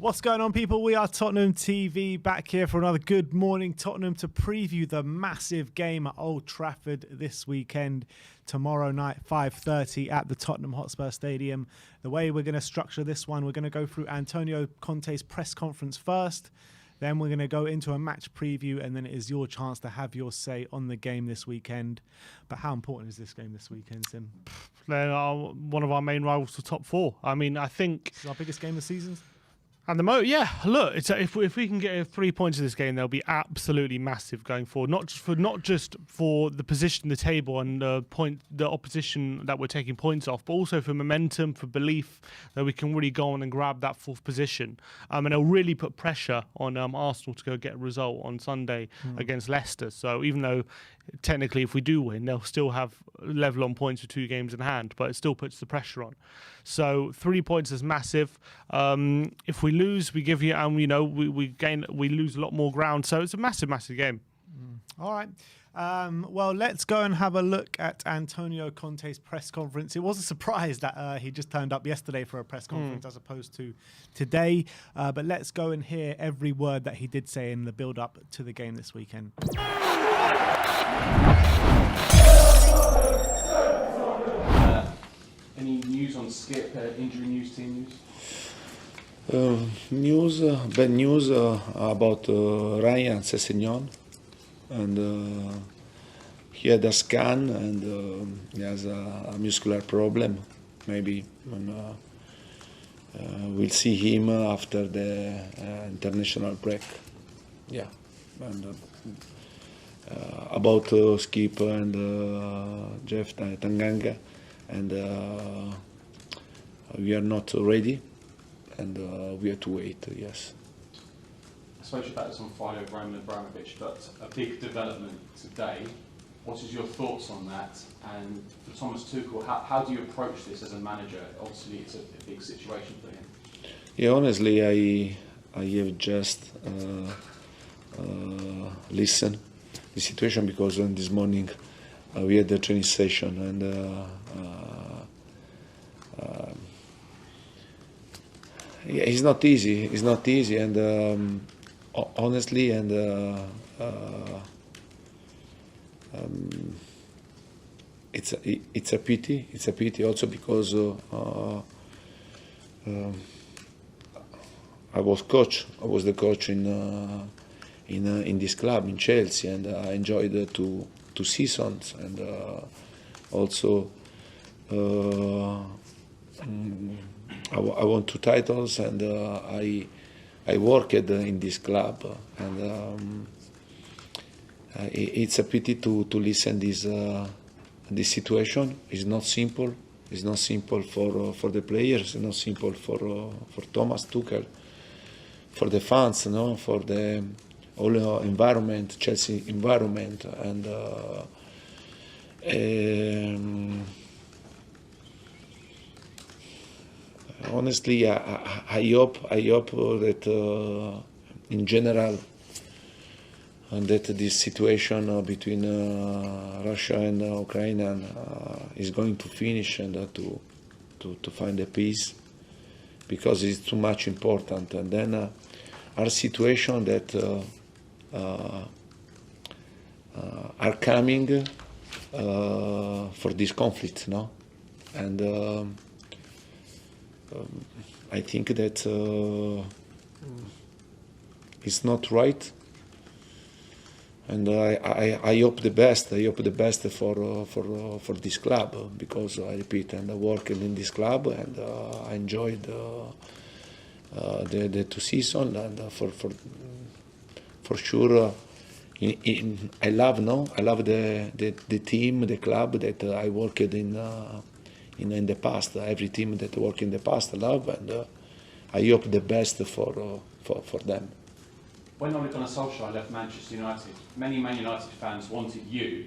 What's going on, people? We are Tottenham TV, back here for another Good Morning Tottenham to preview the massive game at Old Trafford this weekend. Tomorrow night, 5:30 at the Tottenham Hotspur Stadium. The way we're going to structure this one, we're going to go through Antonio Conte's press conference first. Then we're going to go into a match preview, and then it is your chance to have your say on the game this weekend. But how important is this game this weekend, Sim? They're one of our main rivals to top four. I mean, I think This is our biggest game of the season. at the moment, yeah. Look, if we can get 3 points in this game, they'll be absolutely massive going forward. Not just for the position in the table and the opposition that we're taking points off, but also for momentum, for belief that we can really go on and grab that fourth position. And it'll really put pressure on Arsenal to go get a result on Sunday against Leicester. So even though technically if we do win, they'll still have level on points with 2 games in hand, but it still puts the pressure on. So 3 points is massive. If we lose, we give you, and we lose a lot more ground. So it's a massive, massive game. All right. Well, let's go and have a look at Antonio Conte's press conference. It was a surprise that he just turned up yesterday for a press conference as opposed to today. But let's go and hear every word that he did say in the build-up to the game this weekend. Any news on Skip, injury news, team news? Bad news about Ryan Sessegnon, and he had a scan and he has a muscular problem. Maybe we'll see him after the international break. Yeah, and about Skip and Jeff Tanganga, and we are not ready. And we have to wait, yes. I suppose your bet was on Friday with Roman Abramovich, but a big development today. What is your thoughts on that? And for Thomas Tuchel, how do you approach this as a manager? Obviously, it's a big situation for him. Yeah, honestly, I have just listened the situation because this morning we had the training session and. Yeah, it's not easy. It's not easy, and honestly, and it's a pity. It's a pity also because I was coach. I was the coach in this club in Chelsea, and I enjoyed two seasons, and also. I won 2 titles, and I worked in this club, and it's a pity to listen this situation. It's not simple. It's not simple for the players. It's not simple for Thomas Tuchel, for the fans, for the whole environment, Chelsea environment, and. Honestly, I hope that in general that this situation between Russia and Ukraine is going to finish and to find a peace, because it's too much important. And then our situation that are coming for this conflict, and. I think that it's not right, and I hope the best. I hope the best for this club, because I repeat, and I worked in this club, and I enjoyed the 2 seasons, and for sure. I love the team, the club that I worked in the past. Every team that worked in the past I love, and I hope the best for them. When Ole Gunnar Solskjaer left Manchester United, many Man United fans wanted you.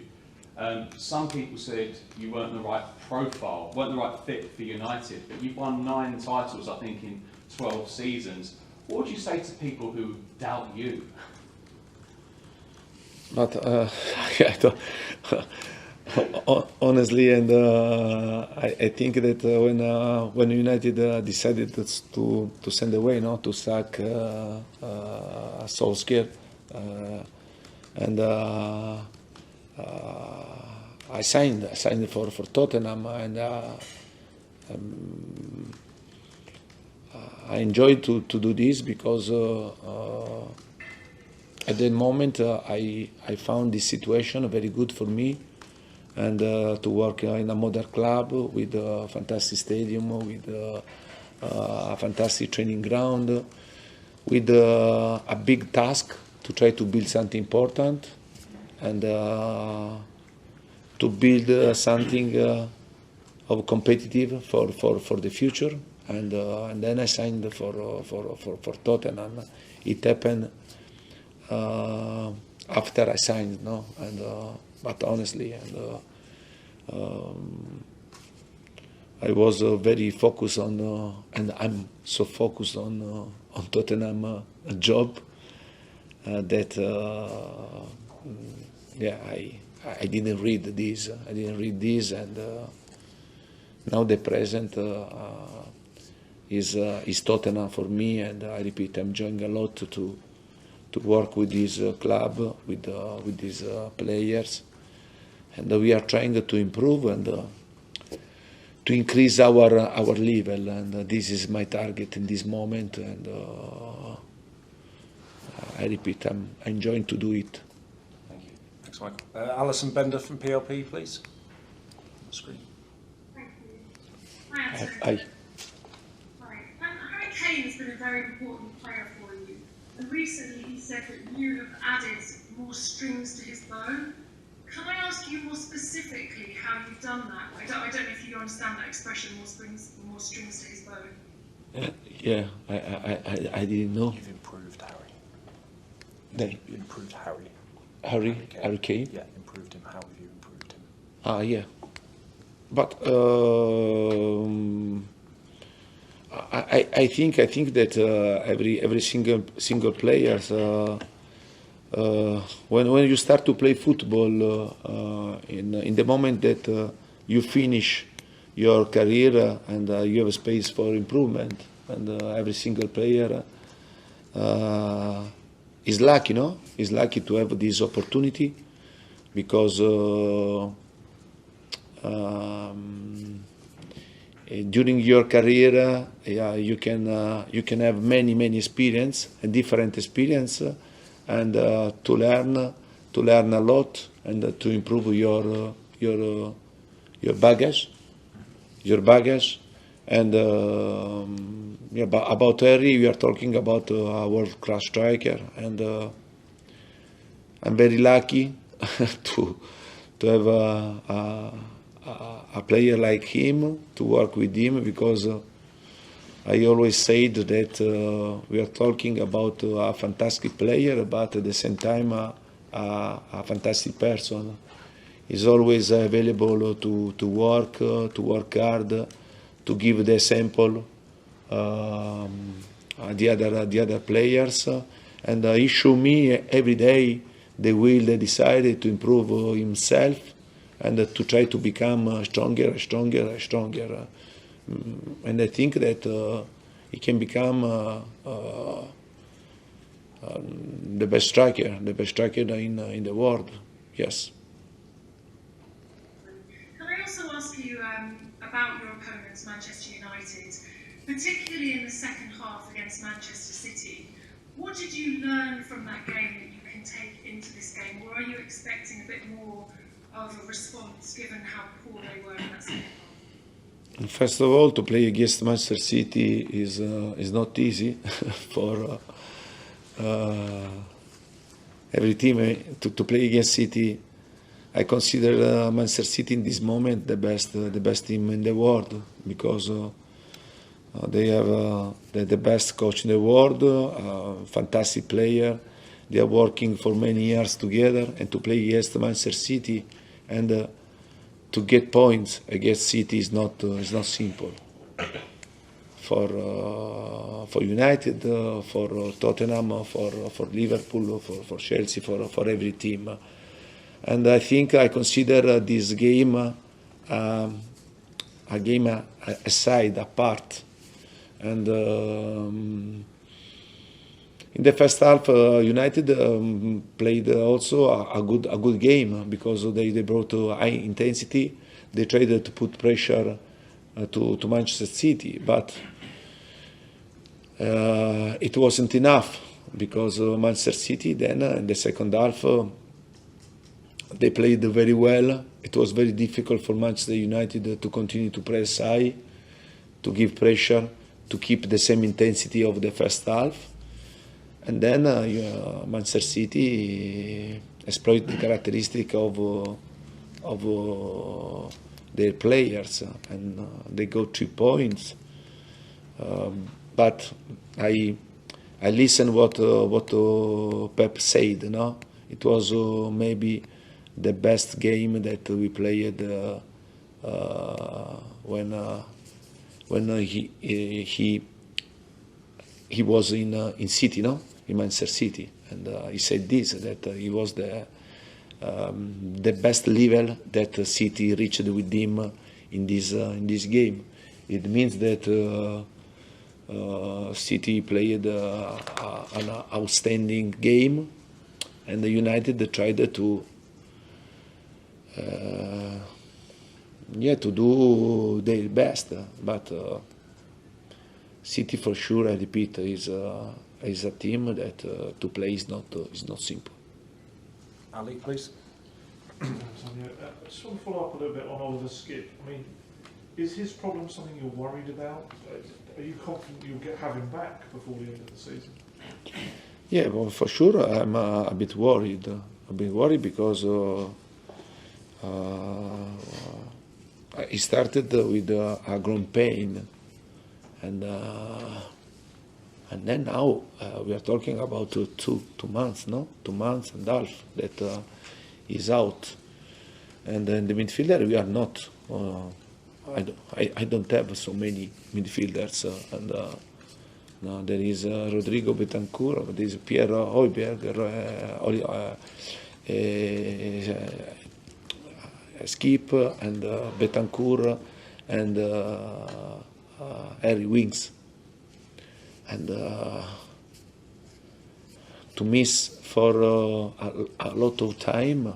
Some people said you weren't the right profile, weren't the right fit for United, but you've won 9 titles, I think, in 12 seasons. What would you say to people who doubt you? But Honestly, and I think that when United decided to send away, to sack Solskjaer, and I signed for Tottenham, and I enjoyed to do this because at that moment I found this situation very good for me, and to work in a modern club with a fantastic stadium, with a fantastic training ground, with a big task to try to build something important, and to build something of competitive for the future. And then I signed for Tottenham. It happened after I signed, no, and but honestly, and I was very focused on, and I'm so focused on Tottenham job that yeah, I didn't read this. And now the present is Tottenham for me, and I repeat, I'm enjoying a lot to work with this club, with these players, and we are trying to improve and to increase our level, and this is my target in this moment, and I repeat, I'm enjoying to do it. Thank you. Thanks, Michael. Alison Bender from PLP, please. On the screen. Thank you. Hi, Anthony. Hi. Hi. Harry Kane has been a very important player for you, and recently he said that you have added more strings to his bow. Can I ask you more specifically how you've done that? I don't know if you understand that expression, more strings to his bow. Yeah, I didn't know. You've improved Harry. That You improved Harry. Harry Kane? Yeah, improved him. How have you improved him? Yeah. But I think that every single player, when you start to play football, in the moment that you finish your career, and you have a space for improvement, and every single player is lucky, no? Is lucky to have this opportunity, because during your career, you can have many experience, a different experience, and to learn a lot, and to improve your baggage, and about Harry, we are talking about a world-class striker, and I'm very lucky to have a player like him, to work with him, because I always said that we are talking about a fantastic player, but at the same time a fantastic person. He's always available to work hard, to give the example the other players, and he showed me every day the will, the desire to improve himself, and to try to become stronger. And I think that he can become the best striker in the world. Yes. Can I also ask you about your opponents, Manchester United, particularly in the second half against Manchester City? What did you learn from that game that you can take into this game, or are you expecting a bit more of a response given how poor they were in that second half? First of all, to play against Manchester City is not easy for every team. To play against City, I consider Manchester City in this moment the best team in the world, because they have the best coach in the world, fantastic player. They are working for many years together, and to play against Manchester City and to get points against City is not simple. For United, for Tottenham, for Liverpool, for Chelsea, for every team. And I think I consider this game a game aside, apart. And in the first half, United played also a good game because they brought high intensity. They tried to put pressure to Manchester City, but it wasn't enough because Manchester City then in the second half they played very well. It was very difficult for Manchester United to continue to press high, to give pressure, to keep the same intensity of the first half. And then Manchester City exploit the characteristic of their players, and they got 3 points. But I listened what Pep said. No, it was maybe the best game that we played when he was in City, no, in Manchester City, and he said this, that he was the best level that City reached with him in this game. It means that City played an outstanding game, and the United tried to do their best, but City for sure, I repeat, is a team that to play is not simple. Ali, please. I just want to follow up a little bit on Oliver Skipp. I mean, is his problem something you're worried about? Are you confident you'll have him back before the end of the season? Yeah, well, for sure, I'm a bit worried. Because he started with a groin pain, and then now we are talking about 2 months, no? 2 months and a half that is out. And in the midfielder, we are not. I don't have so many midfielders, and no, there is Rodrigo Betancourt, there is Pierre Højbjerg, Skipp, and Betancourt, and Harry Winks. And to miss for a lot of time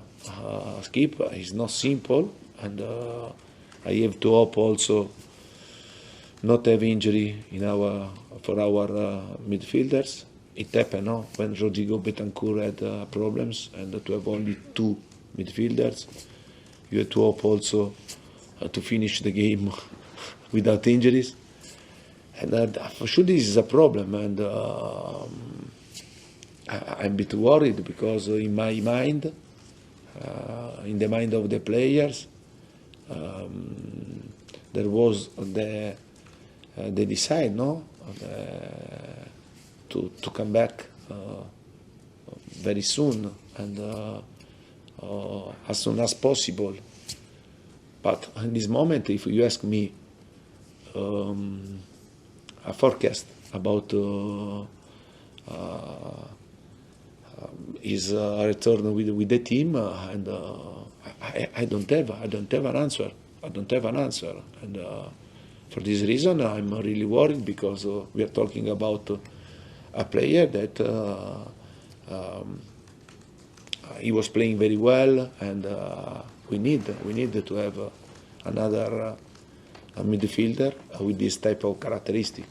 Skipp is not simple, and I have to hope also not have injury for our midfielders. It happened, no? When Rodrigo Betancourt had problems, and to have only 2 midfielders, you have to hope also to finish the game without injuries. And for sure this is a problem, and I'm a bit worried because in my mind, in the mind of the players, there was they decide, no, to come back very soon, and as soon as possible. But in this moment, if you ask me a forecast about his return with the team, and I don't have an answer. And for this reason, I'm really worried, because we are talking about a player that he was playing very well, and we need to have another midfielder with this type of characteristic.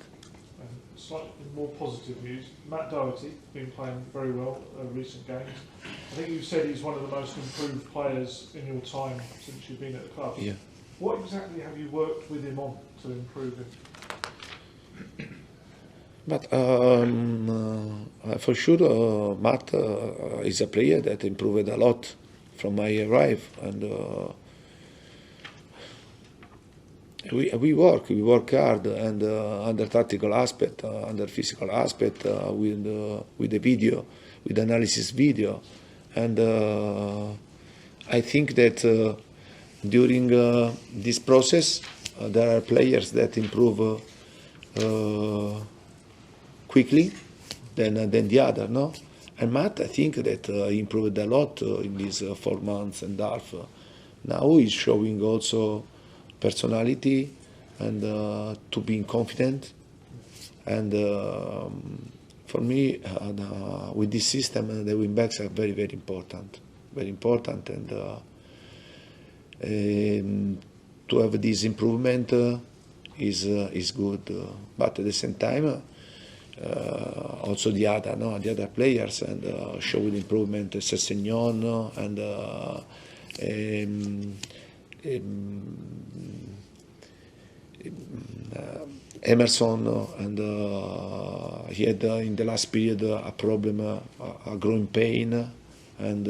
Slightly more positive news. Matt Doherty been playing very well recent games. I think you said he's one of the most improved players in your time since you've been at the club. Yeah. What exactly have you worked with him on to improve him? But for sure, Matt is a player that improved a lot from my arrival, and we work hard, and under tactical aspect, under physical aspect, with the video, with analysis video, and I think that during this process there are players that improve quickly than the other, no? And Matt, I think that he improved a lot in these 4 months and a half. Now he's showing also personality and to being confident. And for me, with this system, the wing backs are very, very important. Very important. And to have this improvement is good. But at the same time, also the other players and showed improvement. Sessegnon and Emerson, and he had in the last period a problem, a growing pain, and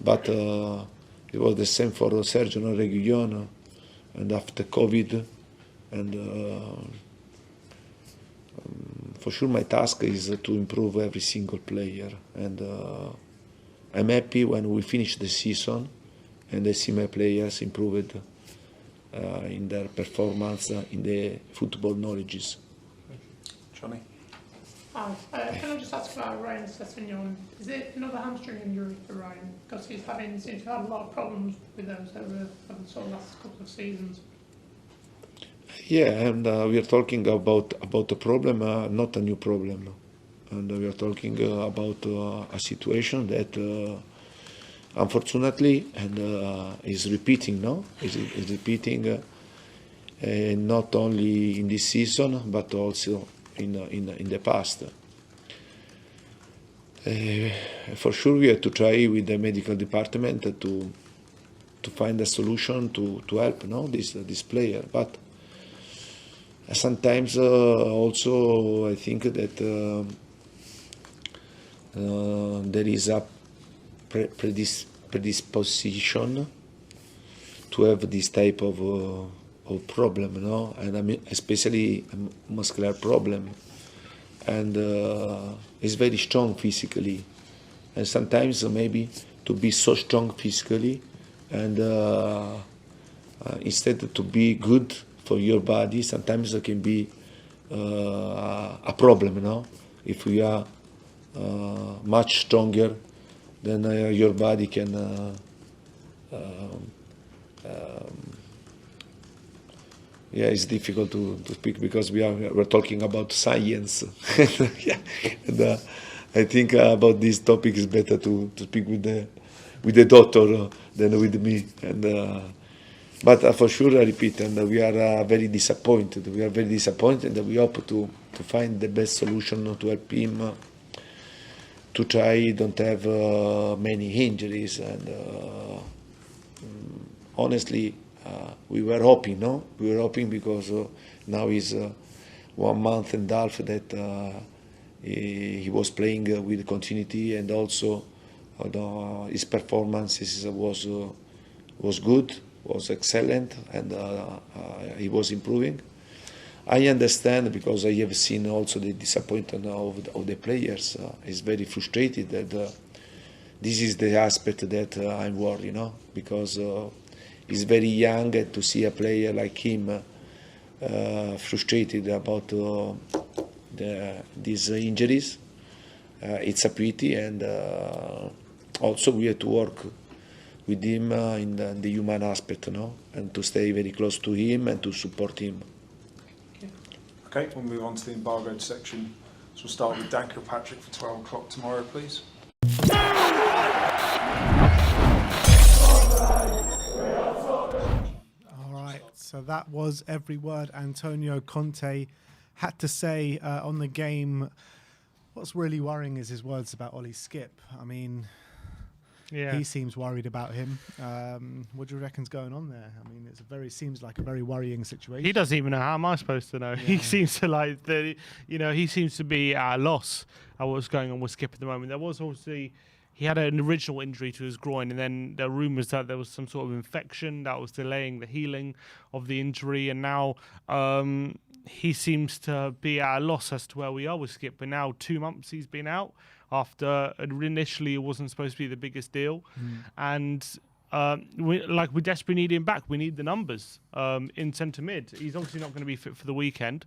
but it was the same for Sergio Reguilon, and after COVID, and for sure my task is to improve every single player, and I'm happy when we finish the season and I see my players improved in their performance, in the football knowledges. Johnny? Hi, can I just ask about Ryan Sessegnon? Is it another hamstring injury for Ryan? Because seems to have had a lot of problems with those over the sort of last couple of seasons. Yeah, and we are talking about a problem, not a new problem. And we are talking about a situation that unfortunately is repeating, no? Is repeating not only in this season but also in the past. For sure, we have to try with the medical department to find a solution to help, no, this player. But sometimes also I think that there is a predisposition to have this type of problem, no? And I mean, especially a muscular problem, and is very strong physically, and sometimes maybe to be so strong physically, and instead to be good for your body, sometimes it can be a problem, no? If we are much stronger, then your body can yeah, it's difficult to speak because we're talking about science. Yeah. And, I think about this topic is better to speak with the doctor than with me. And but for sure, I repeat, and we are very disappointed. We are very disappointed, and we hope to find the best solution to help him to try don't have many injuries. And honestly, we were hoping, no? We were hoping because now is 1 month and a half that he was playing with continuity, and also his performances was good, was excellent, and he was improving. I understand because I have seen also the disappointment of the players. It's very frustrated that this is the aspect that I'm worried, you know, because he's very young, and to see a player like him frustrated about these injuries, it's a pity, and also we have to work with him in the human aspect, no, and to stay very close to him and to support him. Okay, we'll move on to the embargoed section. So we'll start with Dan Kilpatrick for 12 o'clock tomorrow, please. All right, so that was every word Antonio Conte had to say on the game. What's really worrying is his words about Ollie Skip. I mean, Yeah. he seems worried about him. What do you reckon's going on there? I mean, seems like a very worrying situation. He doesn't even know. How am I supposed to know? Yeah. He seems to he seems to be at a loss at what's going on with Skip at the moment. There was obviously, he had an original injury to his groin, and then there were rumours that there was some sort of infection that was delaying the healing of the injury, and now he seems to be at a loss as to where we are with Skip. But now 2 months he's been out after initially it wasn't supposed to be the biggest deal, and we desperately need him back. We need the numbers in centre mid. He's obviously not going to be fit for the weekend.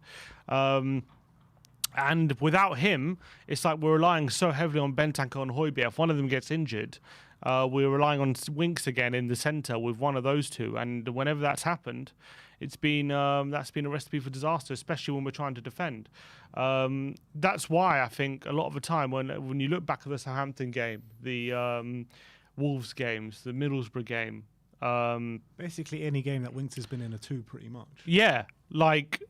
And without him, it's like we're relying so heavily on Bentancur and Højbjerg. If one of them gets injured, we're relying on Winks again in the centre with one of those two. And whenever that's happened, it's been that's been a recipe for disaster, especially when we're trying to defend. That's why I think a lot of the time when you look back at the Southampton game, the Wolves games, the Middlesbrough game, Basically any game that Winks has been in a 2 pretty much. yeah, like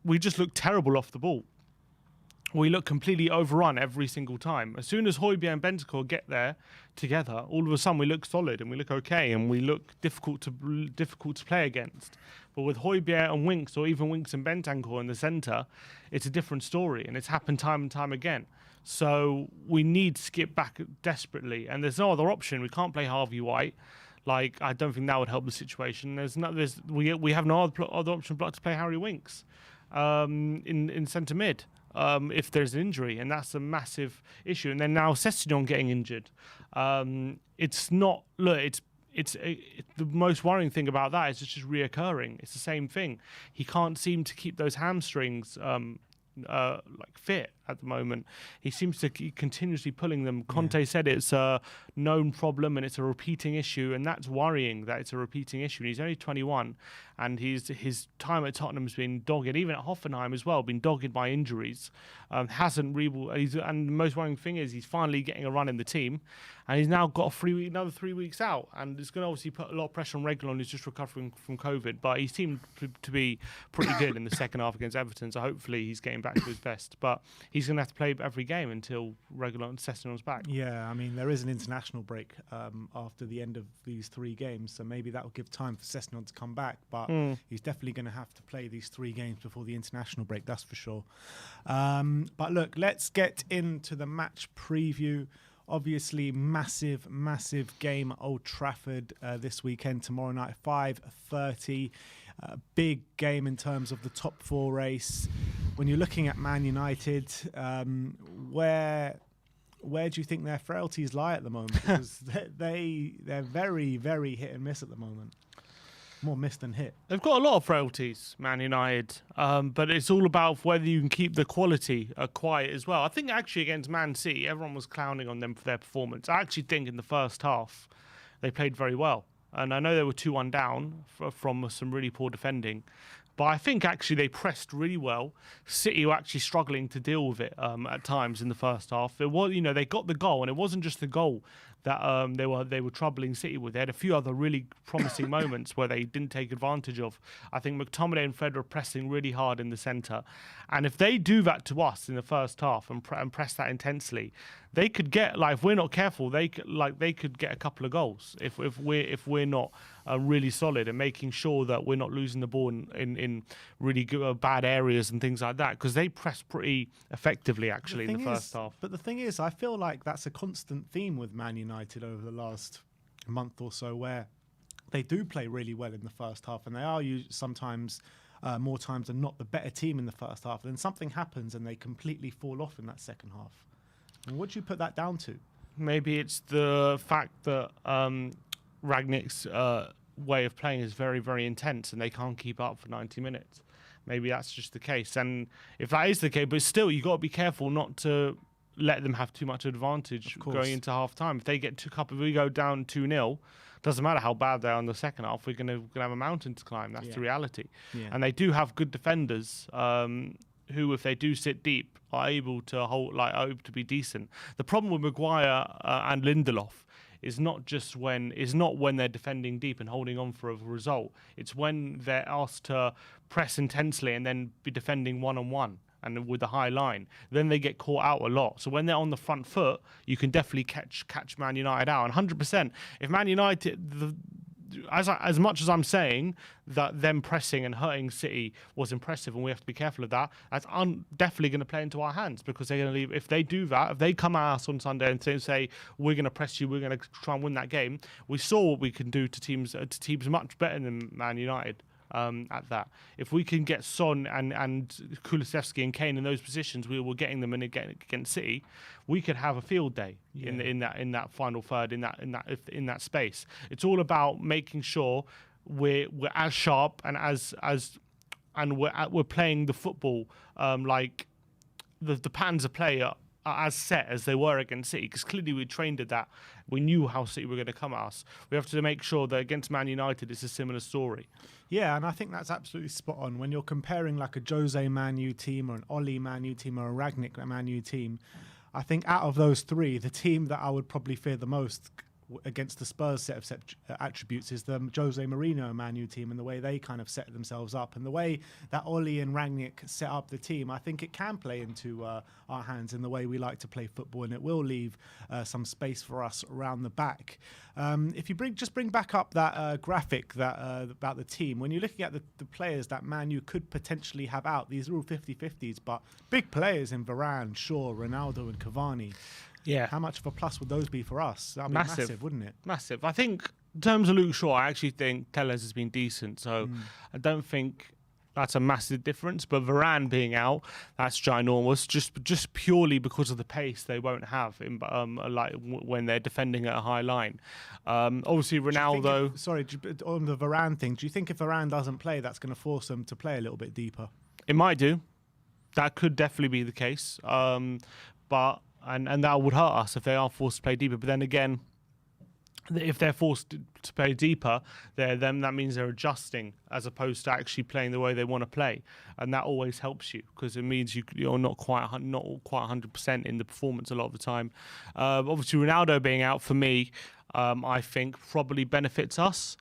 we just look terrible off the ball. We look completely overrun every single time. As soon as Højbjerg and Bentancur get there together, all of a sudden we look solid and we look okay and we look difficult to play against. But with Højbjerg and Winks, or even Winks and Bentancur in the centre, it's a different story, and it's happened time and time again. So we need to skip back desperately, and there's no other option. We can't play Harvey White. Like, I don't think that would help the situation. We have no other option but to play Harry Winks in centre mid. If there's an injury, and that's a massive issue. And then now Sessegnon getting injured. It's not, look, it's the most worrying thing about that is it's just reoccurring. It's the same thing. He can't seem to keep those hamstrings like fit at the moment. He seems to keep continuously pulling them. Conte said it's a known problem and it's a repeating issue, and that's worrying that it's a repeating issue. And he's only 21, and his time at Tottenham has been dogged, even at Hoffenheim as well, been dogged by injuries. And the most worrying thing is he's finally getting a run in the team, and he's now got another 3 weeks out, and it's going to obviously put a lot of pressure on Reguilon, who's just recovering from COVID. But he seemed to be pretty good in the second half against Everton, so hopefully he's getting back to his best. But he's going to have to play every game until Reguilon and Sessegnon's back. Yeah, I mean, there is an international break after the end of these 3 games, so maybe that will give time for Sessegnon to come back, but he's definitely going to have to play these 3 games before the international break, that's for sure. But look, let's get into the match preview. Obviously, massive game at Old Trafford this weekend, tomorrow night, 5:30. Big game in terms of the top 4 race. When you're looking at Man United, where do you think their frailties lie at the moment? Because they're very, very hit and miss at the moment. More miss than hit. They've got a lot of frailties, Man United, but it's all about whether you can keep the quality quiet as well. I think actually against Man City, everyone was clowning on them for their performance. I actually think in the first half, they played very well. And I know they were 2-1 down from some really poor defending. But I think actually they pressed really well. City were actually struggling to deal with it at times in the first half. It was, they got the goal, and it wasn't just the goal that they were troubling City with. They had a few other really promising moments where they didn't take advantage of. I think McTominay and Fred were pressing really hard in the centre, and if they do that to us in the first half and press that intensely, they could get, like, if we're not careful, they could get a couple of goals if we're not really solid and making sure that we're not losing the ball in really good, bad areas and things like that, because they press pretty effectively actually in the first half. But the thing is, I feel like that's a constant theme with Man United over the last month or so, where they do play really well in the first half, and they are sometimes more times than not the better team in the first half. And then something happens and they completely fall off in that second half. And what do you put that down to? Maybe it's the fact that Rangnick's way of playing is very, very intense, and they can't keep up for 90 minutes. Maybe that's just the case. And if that is the case, but still, you've got to be careful not to let them have too much advantage going into half time. If they get if we go down 2-0, doesn't matter how bad they are in the second half, we're going to have a mountain to climb. That's the reality. Yeah. And they do have good defenders who, if they do sit deep, are able to able to be decent. The problem with Maguire and Lindelof is not when they're defending deep and holding on for a result. It's when they're asked to press intensely and then be defending one-on-one and with the high line. Then they get caught out a lot. So when they're on the front foot, you can definitely catch Man United out. And 100%, if Man United, as much as I'm saying that them pressing and hurting City was impressive, and we have to be careful of that, that's definitely going to play into our hands, because they're going to leave. If they do that, if they come at us on Sunday and say we're going to press you, we're going to try and win that game, we saw what we can do to teams much better than Man United. At that, if we can get Son and Kulusevski and Kane in those positions, we were getting them in against City, we could have a field day in that final third, in that space. It's all about making sure we're as sharp and we're playing the football the patterns of play are as set as they were against City, because clearly we trained at that. We knew how City were going to come at us. We have to make sure that against Man United, it's a similar story. Yeah, and I think that's absolutely spot on. When you're comparing like a Jose Man U team or an Oli Man U team or a Rangnick Man U team, I think out of those three, the team that I would probably fear the most against the Spurs set of attributes is the Jose Mourinho Man U team, and the way they kind of set themselves up and the way that Oli and Rangnick set up the team. I think it can play into our hands in the way we like to play football, and it will leave some space for us around the back. If you bring back up that graphic that about the team, when you're looking at the players that Man U could potentially have out, these are all 50-50s, but big players in Varane, Shaw, Ronaldo and Cavani. Yeah. How much of a plus would those be for us? That would be massive, wouldn't it? Massive. I think in terms of Luke Shaw, I actually think Telles has been decent. So I don't think that's a massive difference. But Varane being out, that's ginormous. Just purely because of the pace they won't have in, when they're defending at a high line. Obviously, Ronaldo. On the Varane thing, do you think if Varane doesn't play, that's going to force them to play a little bit deeper? It might do. That could definitely be the case. But that would hurt us if they are forced to play deeper. But then again, if they're forced to play deeper, then that means they're adjusting as opposed to actually playing the way they want to play, and that always helps you because it means you're not quite 100% in the performance a lot of the time. Obviously, Ronaldo being out for me, I think probably benefits us,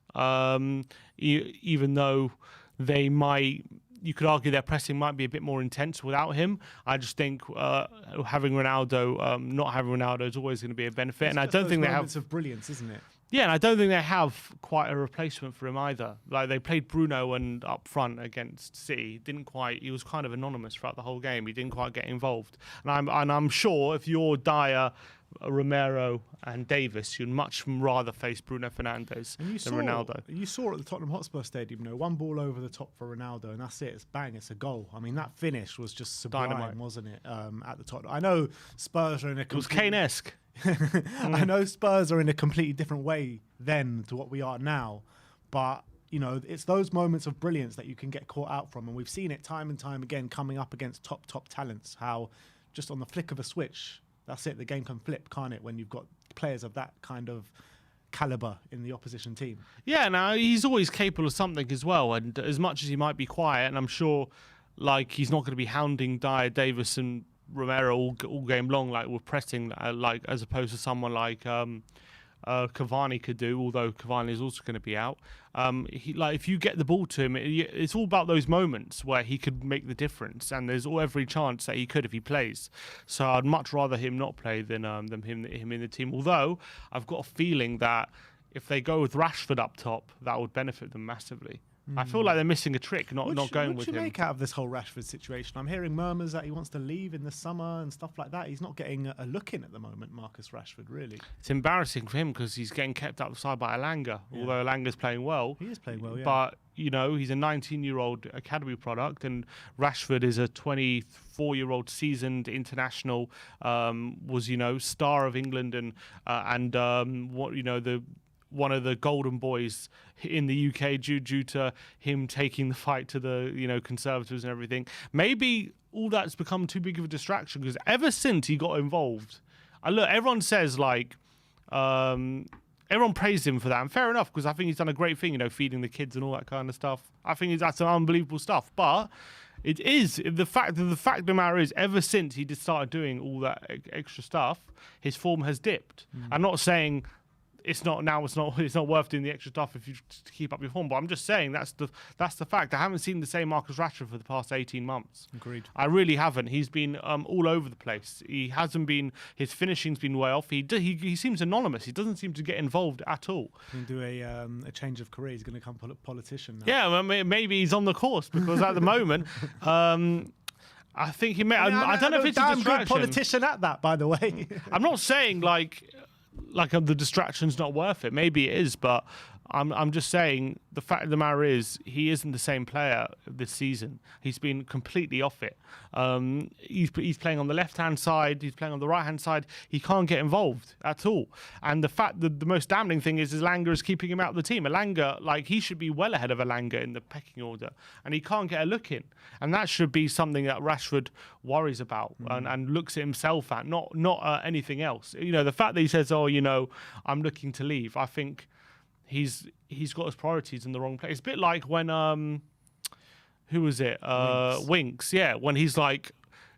even though they might. You could argue their pressing might be a bit more intense without him. I just think having Ronaldo, not having Ronaldo is always going to be a benefit. And I don't think they have. Moments of brilliance, isn't it? Yeah, and I don't think they have quite a replacement for him either. Like they played Bruno and up front against City, he was kind of anonymous throughout the whole game. He didn't quite get involved. And I'm sure if you're Dyer, Romero and Davis, you'd much rather face Bruno Fernandes than Ronaldo. You saw at the Tottenham Hotspur Stadium, one ball over the top for Ronaldo, and that's it. It's bang, it's a goal. I mean, that finish was just sublime, Dynamite. wasn't it? At the Tottenham, I know Spurs are in a. It was Kane-esque. I know Spurs are in a completely different way then to what we are now, but it's those moments of brilliance that you can get caught out from, and we've seen it time and time again coming up against top talents. How just on the flick of a switch. That's it. The game can flip, can't it, when you've got players of that kind of caliber in the opposition team? Yeah, now he's always capable of something as well. And as much as he might be quiet, and I'm sure he's not going to be hounding Dyer, Davis and Romero all game long, with pressing, as opposed to someone like Cavani could do, although Cavani is also going to be out. If you get the ball to him, it's all about those moments where he could make the difference, and there's every chance that he could if he plays. So I'd much rather him not play than him in the team. Although I've got a feeling that if they go with Rashford up top, that would benefit them massively. I feel like they're missing a trick, not going with him. What do you make out of this whole Rashford situation? I'm hearing murmurs that he wants to leave in the summer and stuff like that. He's not getting a look in at the moment, Marcus Rashford, really. It's embarrassing for him because he's getting kept outside by Elanga, although Elanga's playing well. He is playing well, yeah. But, he's a 19-year-old academy product, and Rashford is a 24-year-old seasoned international, was, star of England and one of the golden boys in the UK due to him taking the fight to the Conservatives and everything. Maybe all that's become too big of a distraction because ever since he got involved, everyone says everyone praised him for that, and fair enough because I think he's done a great thing, feeding the kids and all that kind of stuff. I think that's some unbelievable stuff, but it is the fact of the matter is, ever since he started doing all that extra stuff, his form has dipped. I'm not saying. It's not worth doing the extra stuff if you keep up your form. But I'm just saying that's the fact. I haven't seen the same Marcus Rashford for the past 18 months. Agreed. I really haven't. He's been all over the place. He hasn't been. His finishing's been way off. He seems anonymous. He doesn't seem to get involved at all. He's going to do a change of career. He's going to become a politician now. Yeah, well, maybe he's on the course because at the moment. I think he may. I don't know if it's a distraction. Good politician at that, by the way. I'm not saying the distraction's not worth it. Maybe it is, but I'm just saying the fact of the matter is he isn't the same player this season. He's been completely off it. He's playing on the left-hand side. He's playing on the right-hand side. He can't get involved at all. And the fact that the most damning thing is Elanga is keeping him out of the team. Elanga, like, he should be well ahead of Elanga in the pecking order, and he can't get a look in. And that should be something that Rashford worries about and looks at himself at, not anything else. You know, the fact that he says, "Oh, you know, I'm looking to leave," I think he's got his priorities in the wrong place. It's a bit like when who was it? Winks. Yeah, when he's like,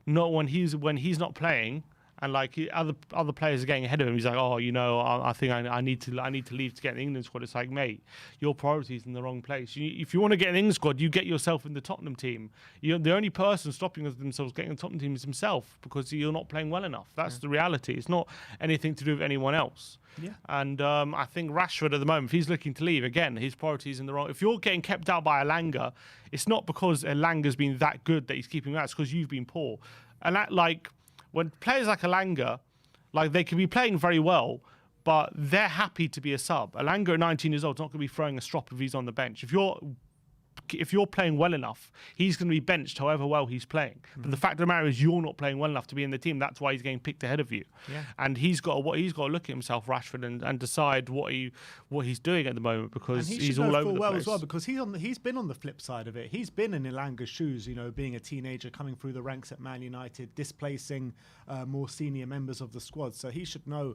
when he's not playing, and like other players are getting ahead of him. He's like, "Oh, you know, I think I need to leave to get in the England squad." It's like, mate, your priorities in the wrong place. If you want to get in the England squad, you get yourself in the Tottenham team. The only person stopping themselves getting in the Tottenham team is himself, because you're not playing well enough. That's the reality. It's not anything to do with anyone else. Yeah. And I think Rashford at the moment, if he's looking to leave, again, his priorities in the wrong. If you're getting kept out by Elanga, it's not because Elanga's been that good that he's keeping you out. It's because you've been poor. And that, like, when players like Elanga, like, they can be playing very well, but they're happy to be a sub. Elanga at 19 years old is not going to be throwing a strop if he's on the bench. If you're playing well enough, he's going to be benched however well he's playing. But the fact of the matter is, you're not playing well enough to be in the team. That's why he's getting picked ahead of you. Yeah. And he's got to look at himself, Rashford, and decide what he's doing at the moment, because and he's all over the well place as well, because he's been on the flip side of it. He's been in Elanga's shoes, you know, being a teenager, coming through the ranks at Man United, displacing more senior members of the squad. So he should know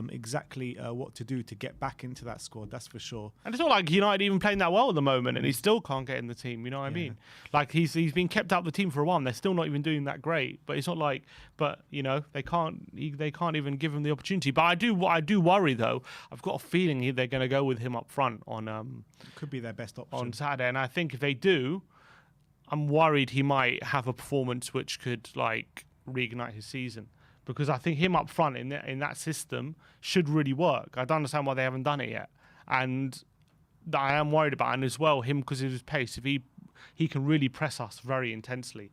exactly what to do to get back into that squad. That's for sure. And it's not like United even playing that well at the moment, and he still can't get in the team. You know what I mean? Like, he's been kept out of the team for a while, and they're still not even doing that great. But it's not like, but you know, they can't even give him the opportunity. But I do worry though. I've got a feeling they're going to go with him up front on Could be their best option on Saturday, and I think if they do, I'm worried he might have a performance which could, like, reignite his season. Because I think him up front in that system should really work. I don't understand why they haven't done it yet, and I am worried about, and as well him, because of his pace. If he can really press us very intensely,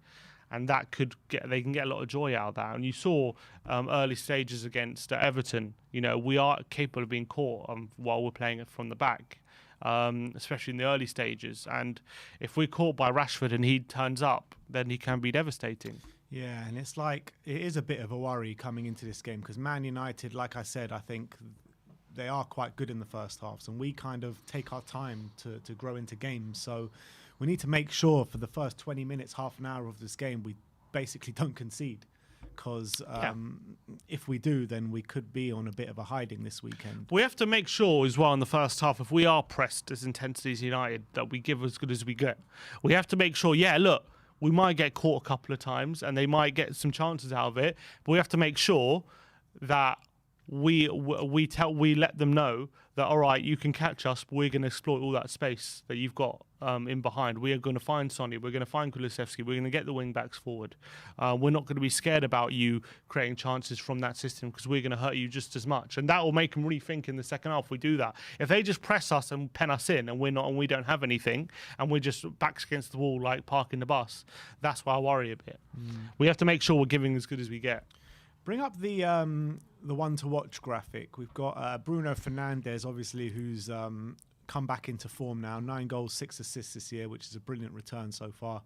and they can get a lot of joy out of that. And you saw early stages against Everton. You know, we are capable of being caught while we're playing it from the back, especially in the early stages. And if we're caught by Rashford and he turns up, then he can be devastating. Yeah, and it's like, it is a bit of a worry coming into this game, because Man United, like I said, I think they are quite good in the first halves, and we kind of take our time to grow into games. So we need to make sure for the first 20 minutes, half an hour of this game, we basically don't concede. Because if we do, then we could be on a bit of a hiding this weekend. We have to make sure as well in the first half, if we are pressed as intensely as United, that we give as good as we get. We have to make sure, look, we might get caught a couple of times and they might get some chances out of it, but we have to make sure that we let them know that, all right, you can catch us, but we're going to exploit all that space that you've got in behind. We are going to find Sonny, we're going to find Kulusevski, we're going to get the wing backs forward. We're not going to be scared about you creating chances from that system, because we're going to hurt you just as much, and that will make them rethink in the second half. If we do that, if they just press us and pen us in, and we don't have anything, and we're just backs against the wall like parking the bus, that's why I worry a bit. We have to make sure we're giving as good as we get. Bring up the one to watch graphic. We've got Bruno Fernandes, obviously, who's come back into form now. 9 goals, 6 assists this year, which is a brilliant return so far.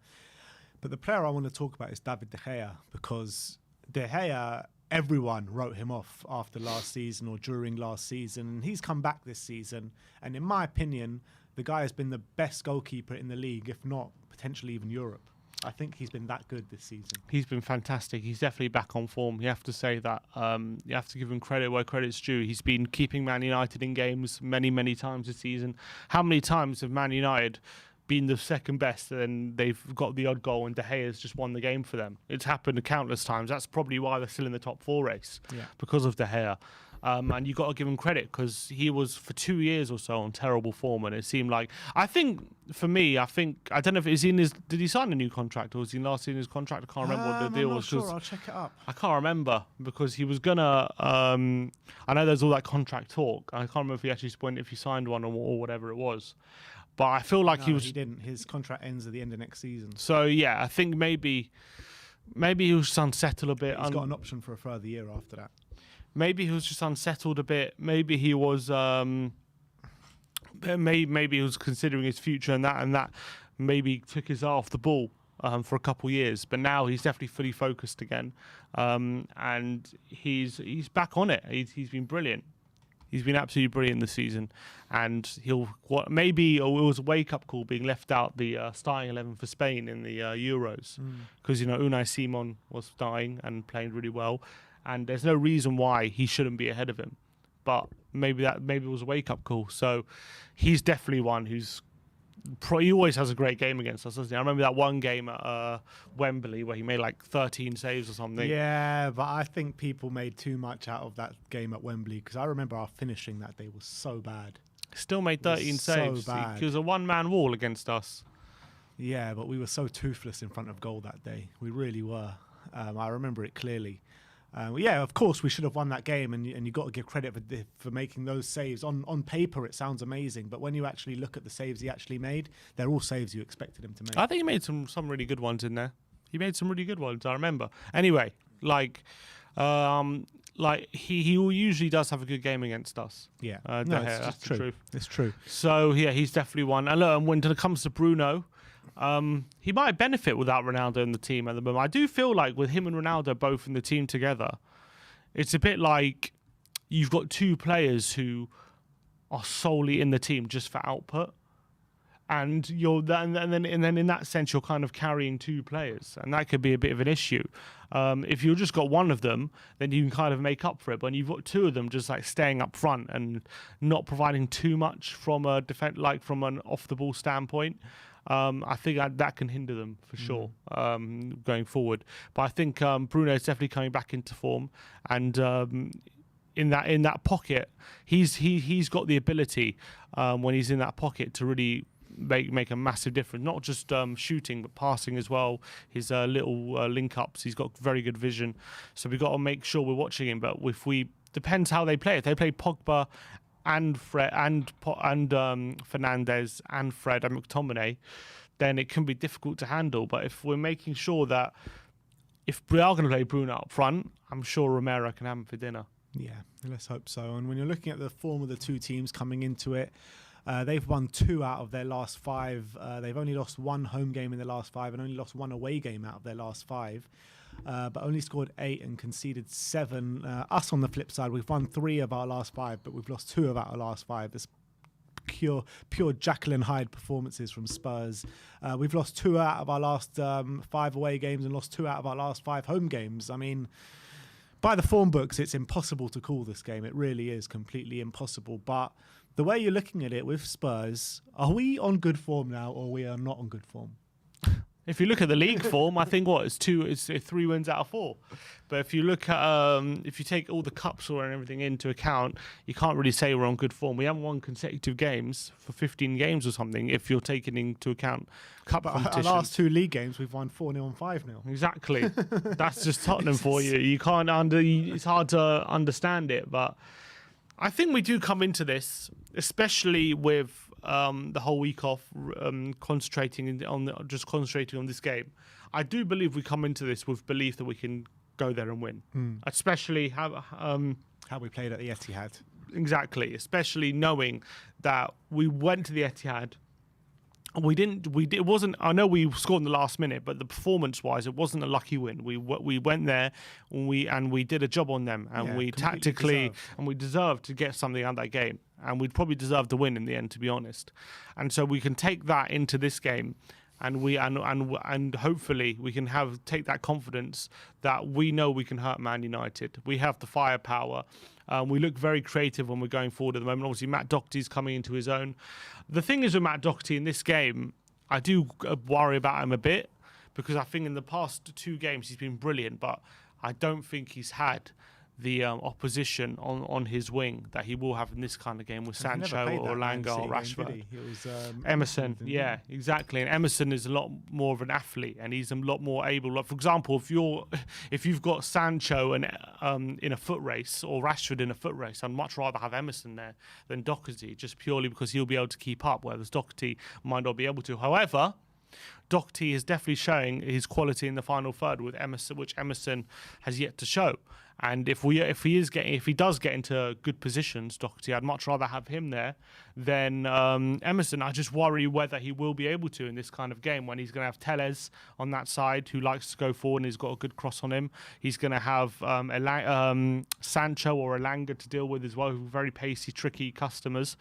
But the player I want to talk about is David De Gea, because De Gea, everyone wrote him off after last season or during last season. And he's come back this season. And in my opinion, the guy has been the best goalkeeper in the league, if not potentially even Europe. I think he's been that good this season. He's been fantastic. He's definitely back on form. You have to say that. You have to give him credit where credit's due. He's been keeping Man United in games many, many times this season. How many times have Man United been the second best and they've got the odd goal and De Gea has just won the game for them? It's happened countless times. That's probably why they're still in the top 4 race, because of De Gea. And you got to give him credit, because he was for 2 years or so on terrible form, and it seemed like, I don't know if did he sign a new contract, or was he last in his contract? I can't remember what the deal was. I'm not sure. I'll check it up. I can't remember, because he was gonna. I know there's all that contract talk. I can't remember if he actually if he signed one or whatever it was. But I feel like he didn't. His contract ends at the end of next season. So yeah, I think maybe he was just unsettled a bit. He's got an option for a further year after that. Maybe he was just unsettled a bit. Maybe he was maybe he was considering his future, and that maybe took his eye off the ball for a couple of years. But now he's definitely fully focused again, and he's back on it. He's been brilliant. He's been absolutely brilliant this season, and maybe it was a wake-up call being left out the starting 11 for Spain in the Euros, because Unai Simon was starting and playing really well, and there's no reason why he shouldn't be ahead of him. But maybe it was a wake-up call. So he's definitely one who's. He always has a great game against us, doesn't he? I remember that one game at Wembley where he made like 13 saves or something. Yeah, but I think people made too much out of that game at Wembley, because I remember our finishing that day was so bad. Still made 13 saves. So bad. He was a one-man wall against us. Yeah, but we were so toothless in front of goal that day. We really were. I remember it clearly. Yeah, of course we should have won that game, and you got to give credit for making those saves. On paper, it sounds amazing, but when you actually look at the saves he actually made, they're all saves you expected him to make. I think he made some really good ones in there. He made some really good ones, I remember. Anyway, he usually does have a good game against us. Yeah, that's the truth. It's true. So yeah, he's definitely one. And when it comes to Bruno, he might benefit without Ronaldo in the team at the moment. I do feel like with him and Ronaldo both in the team together, it's a bit like you've got two players who are solely in the team just for output, and then in that sense you're kind of carrying two players, and that could be a bit of an issue. If you've just got one of them, then you can kind of make up for it. But when you've got two of them just like staying up front and not providing too much from a from an off the ball standpoint, I think that can hinder them for sure going forward. But I think Bruno is definitely coming back into form, and in that pocket, he's got the ability when he's in that pocket to really make a massive difference. Not just shooting, but passing as well. His little link ups, he's got very good vision. So we've got to make sure we're watching him. But depends how they play. If they play Pogba and Fred and Fernandes and Fred and McTominay, then it can be difficult to handle. But if we're making sure that if we are going to play Bruno up front, I'm sure Romero can have him for dinner. Yeah, let's hope so. And when you're looking at the form of the two teams coming into it, they've won 2 out of their last 5. They've only lost 1 home game in the last 5 and only lost 1 away game out of their last 5. But only scored 8 and conceded 7. Us on the flip side, we've won 3 of our last 5, but we've lost 2 of our last 5. This pure Jekyll and Hyde performances from Spurs. We've lost 2 out of our last 5 away games and lost 2 out of our last 5 home games. I mean, by the form books, it's impossible to call this game. It really is completely impossible. But the way you're looking at it with Spurs, are we on good form now, or we are not on good form? If you look at the league form, I think it's 3 wins out of 4. But if you look at if you take all the cups and everything into account, you can't really say we're on good form. We haven't won consecutive games for 15 games or something. If you're taking into account cup competitions. Our last 2 league games, we've won 4-0 and 5-0. Exactly. That's just Tottenham for you. You can't it's hard to understand it, but I think we do come into this, especially with the whole week off, concentrating on this game. I do believe we come into this with belief that we can go there and win, especially how we played at the Etihad. Exactly, especially knowing that we went to the Etihad. It wasn't. I know we scored in the last minute, but the performance-wise, it wasn't a lucky win. We went there and we did a job on them, and we tactically and we deserved to get something out of that game, and we'd probably deserve to win in the end, to be honest. And so we can take that into this game, and hopefully we can take that confidence that we know we can hurt Man United. We have the firepower. We look very creative when we're going forward at the moment. Obviously, Matt Doherty's coming into his own. The thing is with Matt Doherty in this game, I do worry about him a bit, because I think in the past 2 games he's been brilliant, but I don't think he's had the opposition on his wing that he will have in this kind of game with Sancho or Langa or Rashford. Emerson, yeah, exactly. And Emerson is a lot more of an athlete, and he's a lot more able. Like, for example, if you've got Sancho in a foot race or Rashford in a foot race, I'd much rather have Emerson there than Doherty, just purely because he'll be able to keep up, whereas Doherty might not be able to. However, Doherty is definitely showing his quality in the final third with Emerson, which Emerson has yet to show. And if he does get into good positions, Doherty, I'd much rather have him there than Emerson. I just worry whether he will be able to in this kind of game when he's going to have Telles on that side who likes to go forward and he's got a good cross on him. He's going to have Sancho or Elanga to deal with as well, very pacey, tricky customers.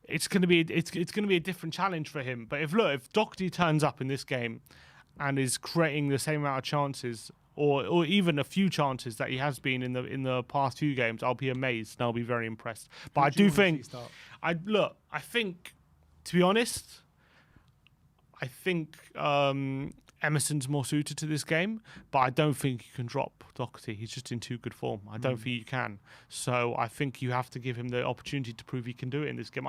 It's going to be a different challenge for him. But if Doherty turns up in this game and is creating the same amount of chances, or even a few chances that he has been in the past few games, I'll be amazed and I'll be very impressed. But I do think, I think, to be honest, I think Emerson's more suited to this game, but I don't think you can drop Doherty. He's just in too good form. I don't think you can. So I think you have to give him the opportunity to prove he can do it in this game.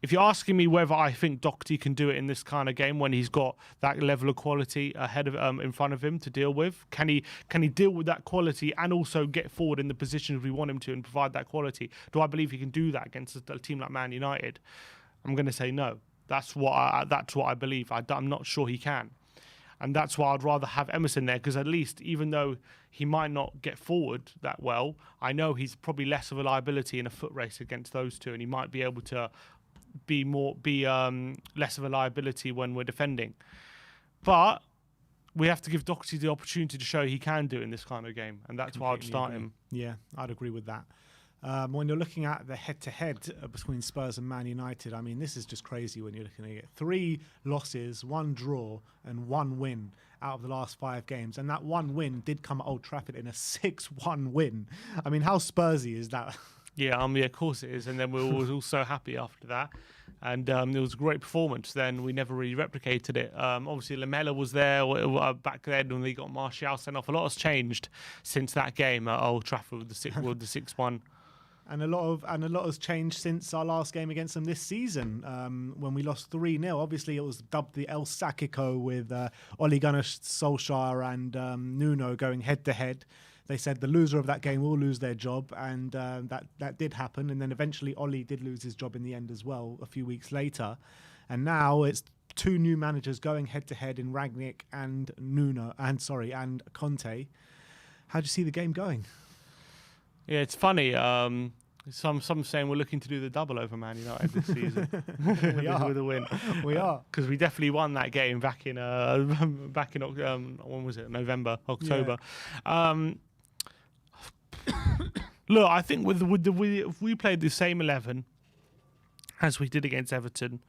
If you're asking me whether I think Doherty can do it in this kind of game when he's got that level of quality ahead of in front of him to deal with, can he deal with that quality and also get forward in the positions we want him to and provide that quality? Do I believe he can do that against a team like Man United? I'm going to say no. That's what I believe. I'm not sure he can. And that's why I'd rather have Emerson there, because at least, even though he might not get forward that well, I know he's probably less of a liability in a foot race against those two, and he might be able to be less of a liability when we're defending. But we have to give Doherty the opportunity to show he can do it in this kind of game, and that's why I'd start him. Yeah, I'd agree with that. When you're looking at the head-to-head between Spurs and Man United, I mean, this is just crazy when you're looking at it. 3 losses, 1 draw, and 1 win out of the last 5 games. And that 1 win did come at Old Trafford in a 6-1 win. I mean, how Spursy is that? Yeah, of course it is. And then we were all so happy after that. And it was a great performance. Then we never really replicated it. Obviously, Lamela was there back then when they got Martial sent off. A lot has changed since that game at Old Trafford with the 6-1. And a lot has changed since our last game against them this season, when we lost 3-0. Obviously, it was dubbed the El Sacico with Ole Gunnar Solskjaer and Nuno going head-to-head. They said the loser of that game will lose their job, and that did happen. And then eventually, Ole did lose his job in the end as well, a few weeks later. And now it's 2 new managers going head-to-head in Rangnick and and Conte. How do you see the game going? Yeah, it's funny. Some saying we're looking to do the double over Man United this season. We are. With a win. We are. Because we definitely won that game back in when was it? November, October. Yeah. Look, I think if we played the same 11 as we did against Everton,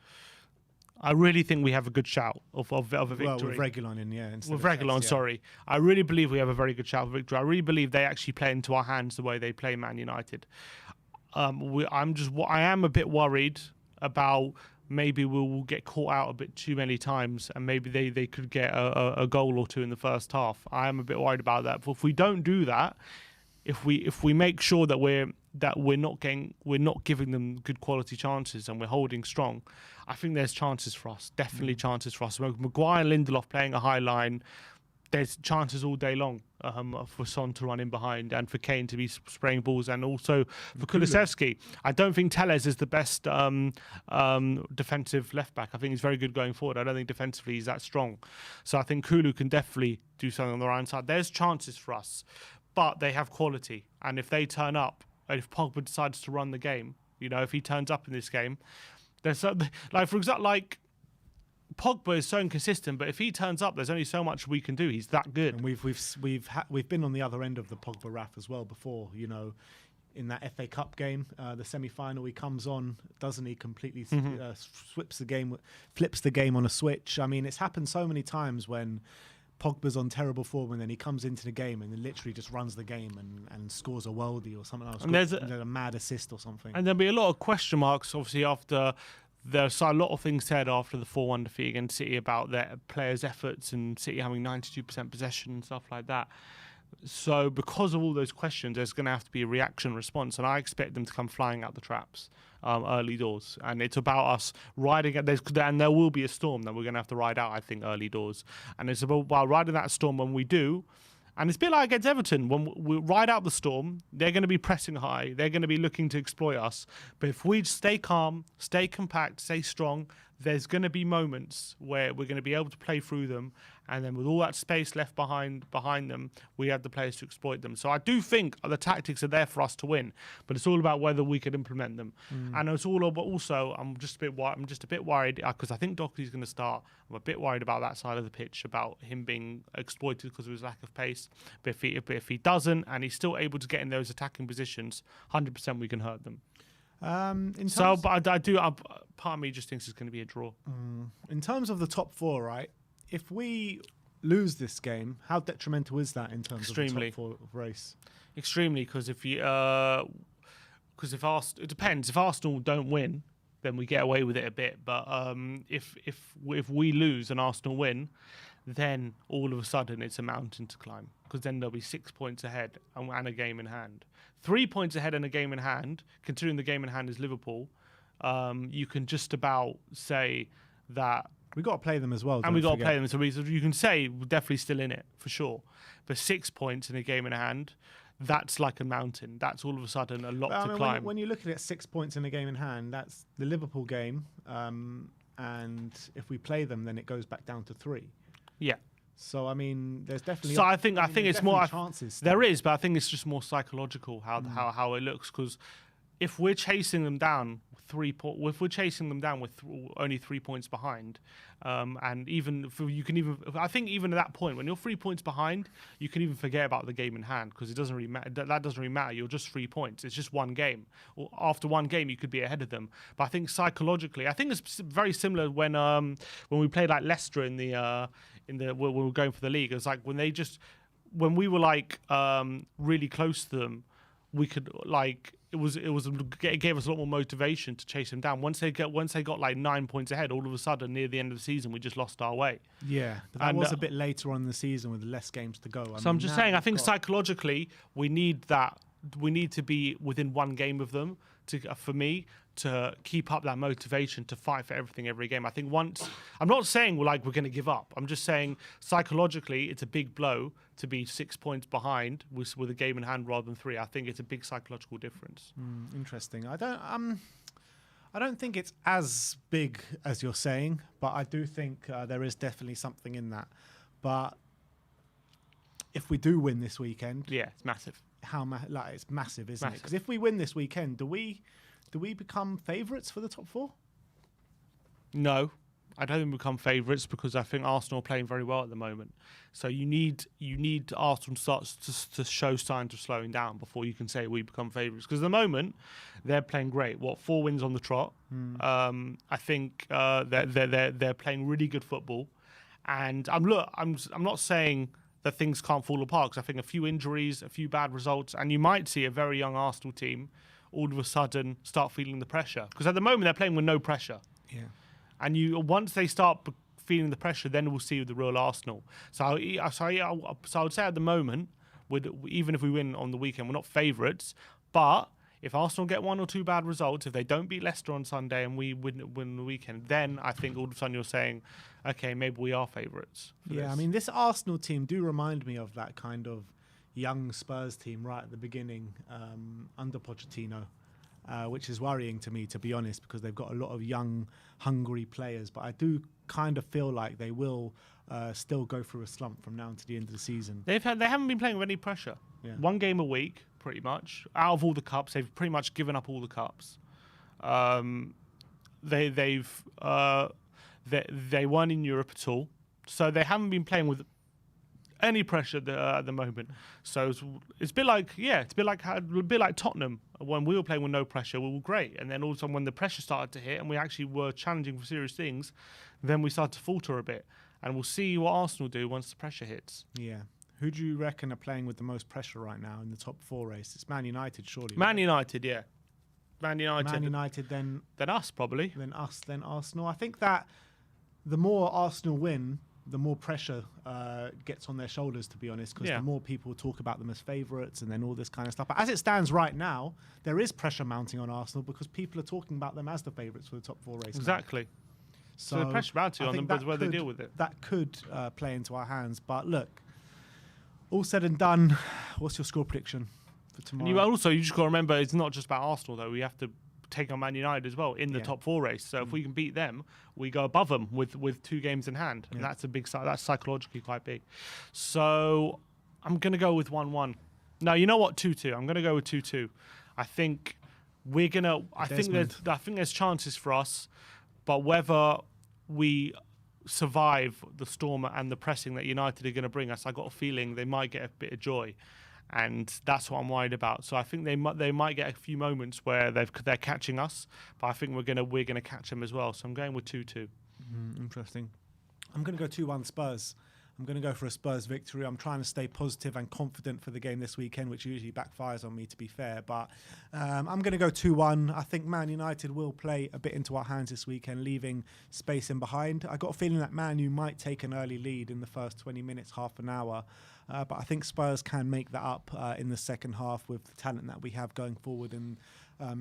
I really think we have a good shout of a victory. Well, with Reguilon in, yeah. With Reguilon, sorry. I really believe we have a very good shout of victory. I really believe they actually play into our hands the way they play Man United. I am a bit worried about maybe we'll get caught out a bit too many times, and maybe they could get a goal or 2 in the first half. I am a bit worried about that. But if we don't do that, if we make sure that we're not giving them good quality chances and we're holding strong, I think there's chances for us. Definitely chances for us. Maguire and Lindelof playing a high line, there's chances all day long for Son to run in behind and for Kane to be spraying balls, and also for Kulusevski. I don't think Telles is the best defensive left back. I think he's very good going forward. I don't think defensively he's that strong. So I think Kulu can definitely do something on the right side. There's chances for us, but they have quality. And if they turn up, and if Pogba decides to run the game, if he turns up in this game, there's for example, Pogba is so inconsistent, but if he turns up, there's only so much we can do. He's that good. And we've been on the other end of the Pogba wrath as well before. In that FA Cup game, the semi-final, he comes on, doesn't he? Completely flips the game on a switch. I mean, it's happened so many times when Pogba's on terrible form and then he comes into the game and then literally just runs the game and scores a worldie or something else. And there's a mad assist or something. And there'll be a lot of question marks, obviously, after there's a lot of things said after the 4-1 defeat against City about their players' efforts and City having 92% possession and stuff like that. So because of all those questions, there's going to have to be a reaction response, and I expect them to come flying out the traps early doors. And it's about us riding at this, and there will be a storm that we're going to have to ride out, I think, early doors. And it's about riding that storm when we do. And it's a bit like against Everton. When we ride out the storm, they're going to be pressing high. They're going to be looking to exploit us. But if we stay calm, stay compact, stay strong, there's going to be moments where we're going to be able to play through them, and then with all that space left behind them, we have the players to exploit them. So I do think the tactics are there for us to win, but it's all about whether we can implement them. And it's all about also, I'm just a bit worried because I think Doherty's going to start. I'm a bit worried about that side of the pitch, about him being exploited because of his lack of pace. But if he doesn't and he's still able to get in those attacking positions, 100% we can hurt them. But part of me just thinks it's going to be a draw. In terms of the top four, right? If we lose this game, how detrimental is that in terms of the top four race? Extremely, because it depends. If Arsenal don't win, then we get away with it a bit. But if we lose and Arsenal win, then all of a sudden it's a mountain to climb, because then there'll be 6 points ahead and a game in hand. 3 points ahead and a game in hand, considering the game in hand is Liverpool, you can just about say that... We got to play them as well. And we got to play them. So you can say we're definitely still in it, for sure. But 6 points in a game in hand, that's like a mountain. That's all of a sudden a lot to climb. When you look at it, 6 points in a game in hand, that's the Liverpool game. And if we play them, then it goes back down to 3. Yeah. So I mean, there's definitely. So I think it's more chances. There is, but I think it's just more psychological how it looks, because if we're chasing them down if we're chasing them down with only 3 points behind, and I think even at that point when you're 3 points behind, you can even forget about the game in hand, because it doesn't really matter. That doesn't really matter. You're just 3 points. It's just one game. Or after one game, you could be ahead of them. But I think psychologically, I think it's very similar when we played like Leicester when we were going for the league. It was like when we were like really close to them, we could like. It gave us a lot more motivation to chase them down. Once they got like 9 points ahead, all of a sudden near the end of the season, we just lost our way. Yeah, but that was a bit later on in the season with less games to go. I'm just saying, I think psychologically we need that. We need to be within one game of them for me to keep up that motivation to fight for everything every game. I think I'm not saying we're going to give up. I'm just saying psychologically it's a big blow to be 6 points behind with a game in hand rather than 3. I think it's a big psychological difference. Interesting. I don't think it's as big as you're saying, but I do think there is definitely something in that. But if we do win this weekend, yeah, it's massive. It's massive, isn't it? Because if we win this weekend, do we become favourites for the top 4? No, I don't think we become favourites, because I think Arsenal are playing very well at the moment. So you need Arsenal to show signs of slowing down before you can say we become favourites. Because at the moment they're playing great. 4 wins on the trot. I think they're playing really good football. And I'm not saying that things can't fall apart, because I think a few injuries, a few bad results, and you might see a very young Arsenal team all of a sudden start feeling the pressure. Because at the moment they're playing with no pressure. Yeah. And once they start feeling the pressure, then we'll see the real Arsenal. So I would say at the moment, even if we win on the weekend, we're not favourites. But if Arsenal get 1 or 2 bad results, if they don't beat Leicester on Sunday and we win the weekend, then I think all of a sudden you're saying, okay, maybe we are favourites. Yeah, I mean, this Arsenal team do remind me of that kind of young Spurs team right at the beginning under Pochettino, which is worrying to me, to be honest, because they've got a lot of young, hungry players. But I do kind of feel like they will still go through a slump from now to the end of the season. They haven't been playing with any pressure. Yeah. 1 game a week, pretty much. Out of all the cups, they've pretty much given up all the cups. They weren't in Europe at all, so they haven't been playing with any pressure at the moment. So it's a bit like Tottenham. When we were playing with no pressure, we were great, and then all of a sudden when the pressure started to hit and we actually were challenging for serious things, then we started to falter a bit. And we'll see what Arsenal do once the pressure hits. Yeah. Who do you reckon are playing with the most pressure right now in the top 4 race? It's Man United, surely. Man United, yeah. Man United, then us, probably. Then us, then Arsenal. I think that the more Arsenal win, the more pressure gets on their shoulders, to be honest, because the more people talk about them as favourites and then all this kind of stuff. But as it stands right now, there is pressure mounting on Arsenal because people are talking about them as the favourites for the top 4 race. Exactly. Now. So the pressure mounting on them, but whether they deal with it. That could play into our hands. But look, all said and done, what's your score prediction for tomorrow? And you just got to remember, it's not just about Arsenal, though. We have to taking on Man United as well in the Yeah. top 4 race. So if we can beat them, we go above them with 2 games in hand, and Yeah. that's a big. That's psychologically quite big. So I'm gonna go with 1-1. No, you know what? 2-2. I'm gonna go with 2-2. I think we're gonna. I think there's chances for us, but whether we survive the storm and the pressing that United are going to bring us, I got a feeling they might get a bit of joy, and that's what I'm worried about. So I think they might get a few moments where they're catching us, but I think we're gonna catch them as well. So I'm going with 2-2. Interesting. I'm going to go 2-1 Spurs. I'm going to go for a Spurs victory. I'm trying to stay positive and confident for the game this weekend, which usually backfires on me, to be fair. But I'm going to go 2-1. I think Man United will play a bit into our hands this weekend, leaving space in behind. I got a feeling that Man U might take an early lead in the first 20 minutes, half an hour. But I think Spurs can make that up in the second half with the talent that we have going forward and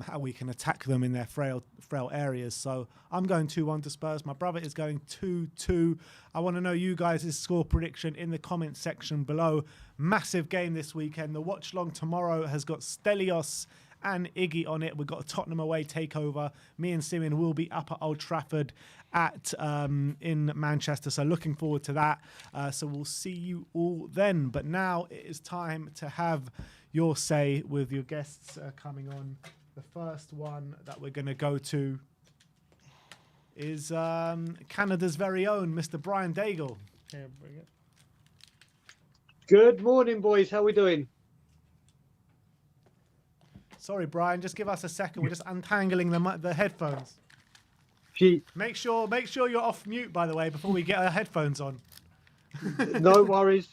how we can attack them in their frail areas. So I'm going 2-1 to Spurs. My brother is going 2-2. I want to know you guys' score prediction in the comment section below. Massive game this weekend. The watch long tomorrow has got Stelios and Iggy on it. We've got a Tottenham away takeover. Me and Simon will be up at Old Trafford in Manchester, so looking forward to that. So we'll see you all then. But now it is time to have your say with your guests coming on. The first one that we're going to go to is Canada's very own Mr. Brian Daigle. Here, bring it. Good morning, boys. How are we doing? Sorry, Brian. Just give us a second. We're just untangling the headphones. Gee, Make sure you're off mute, by the way, before we get our headphones on. no worries.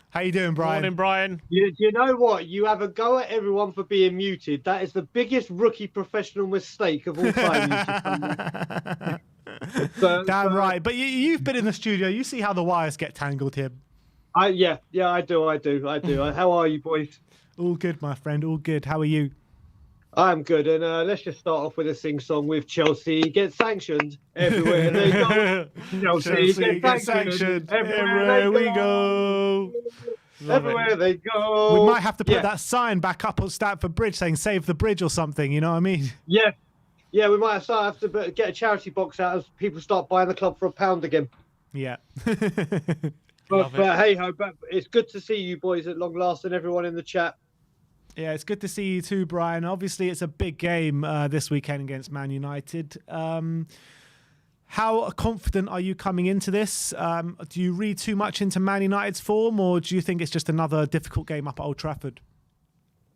How you doing, Brian? Morning, Brian. You know what? You have a go at everyone for being muted. That is the biggest rookie professional mistake of all time. Damn right. But you've been in the studio. You see how the wires get tangled here. Yeah, I do. How are you, boys? All good, my friend. All good. How are you? I'm good. And let's just start off with a sing-song with Chelsea. Get sanctioned everywhere they go. Chelsea get sanctioned everywhere we go. Everywhere they go. We might have to put that sign back up on Stamford Bridge saying "Save the Bridge" or something. You know what I mean? Yeah, we might have to get a charity box out as people start buying the club for £1 again. Yeah. But hey ho, but it's good to see you boys at long last and everyone in the chat. Yeah, it's good to see you too, Brian. Obviously, it's a big game this weekend against Man United. How confident are you coming into this? Do you read too much into Man United's form, or do you think it's just another difficult game up at Old Trafford?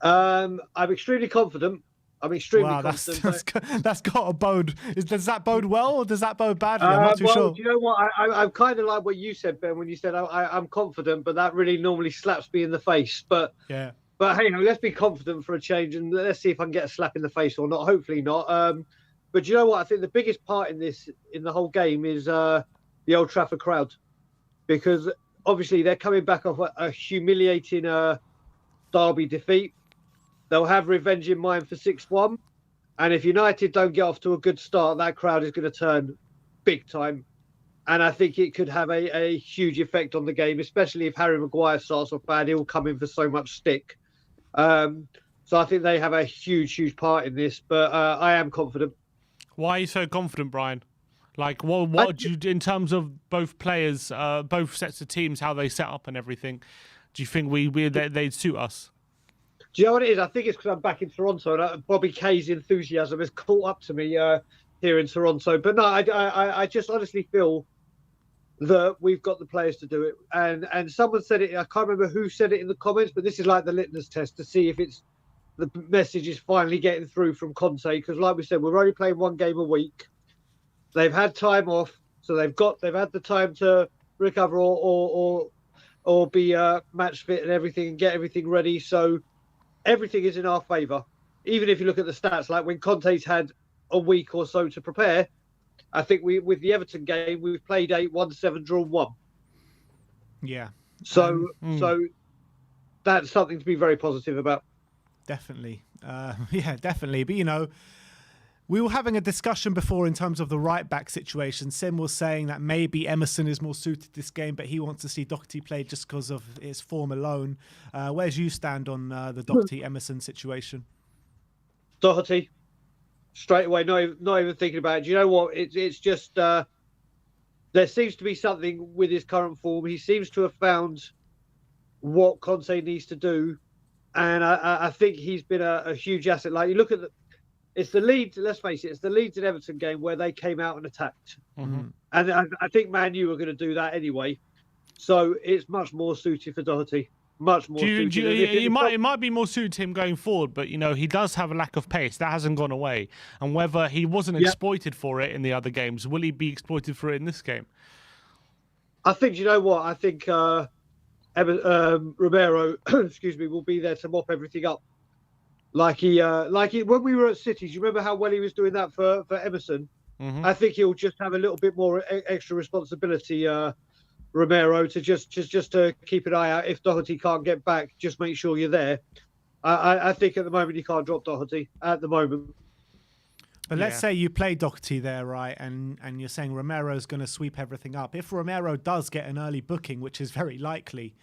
I'm extremely confident. That's got a bode. Does that bode well, or does that bode badly? I'm not too sure. Do you know what? I'm kind of like what you said, Ben, when you said I'm confident, but that really normally slaps me in the face. But yeah. But hey, let's be confident for a change, and let's see if I can get a slap in the face or not. Hopefully not. But you know what? I think the biggest part in the whole game is the Old Trafford crowd, because obviously they're coming back off a humiliating derby defeat. They'll have revenge in mind for 6-1, and if United don't get off to a good start, that crowd is going to turn big time. And I think it could have a huge effect on the game, especially if Harry Maguire starts off bad. He'll come in for so much stick. So I think they have a huge part in this, but I am confident. Why are you so confident, Brian? Like, what do you, in terms of both players, both sets of teams, how they set up and everything? Do you think they'd suit us? Do you know what it is? I think it's because I'm back in Toronto, and Bobby Kay's enthusiasm has caught up to me here in Toronto. But no, I just honestly feel that we've got the players to do it. And someone said it, I can't remember who said it in the comments, but this is like the litmus test to see if the message is finally getting through from Conte. Because like we said, we're only playing one game a week. They've had time off, so they've had the time to recover or be match fit and everything and get everything ready. So everything is in our favour. Even if you look at the stats, like when Conte's had a week or so to prepare, I think with the Everton game, we've played 8, won 7, drawn 1. Yeah. So that's something to be very positive about. Definitely. Yeah, definitely. But, we were having a discussion before in terms of the right-back situation. Sim was saying that maybe Emerson is more suited this game, but he wants to see Doherty play just because of his form alone. Where's you stand on the Doherty-Emerson situation? Doherty. straight away, not even thinking about it. Do you know what? It's just there seems to be something with his current form. He seems to have found what Conte needs to do, and I think he's been a huge asset. Like you look at it's the Leeds. Let's face it, it's the Leeds and Everton game where they came out and attacked, and I think Man U were going to do that anyway. So it's much more suited for Doherty. Much more suited. It might be more suited to him going forward, but he does have a lack of pace that hasn't gone away. And whether he wasn't exploited for it in the other games, will he be exploited for it in this game? I think you know what I think. Romero, excuse me, will be there to mop everything up. Like he when we were at City. Do you remember how well he was doing that for Emerson? I think he'll just have a little bit more extra responsibility. Romero to just to keep an eye out. If Doherty can't get back, just make sure you're there. I think at the moment you can't drop Doherty at the moment. But let's say you play Doherty there, right? And you're saying Romero's going to sweep everything up. If Romero does get an early booking, which is very likely,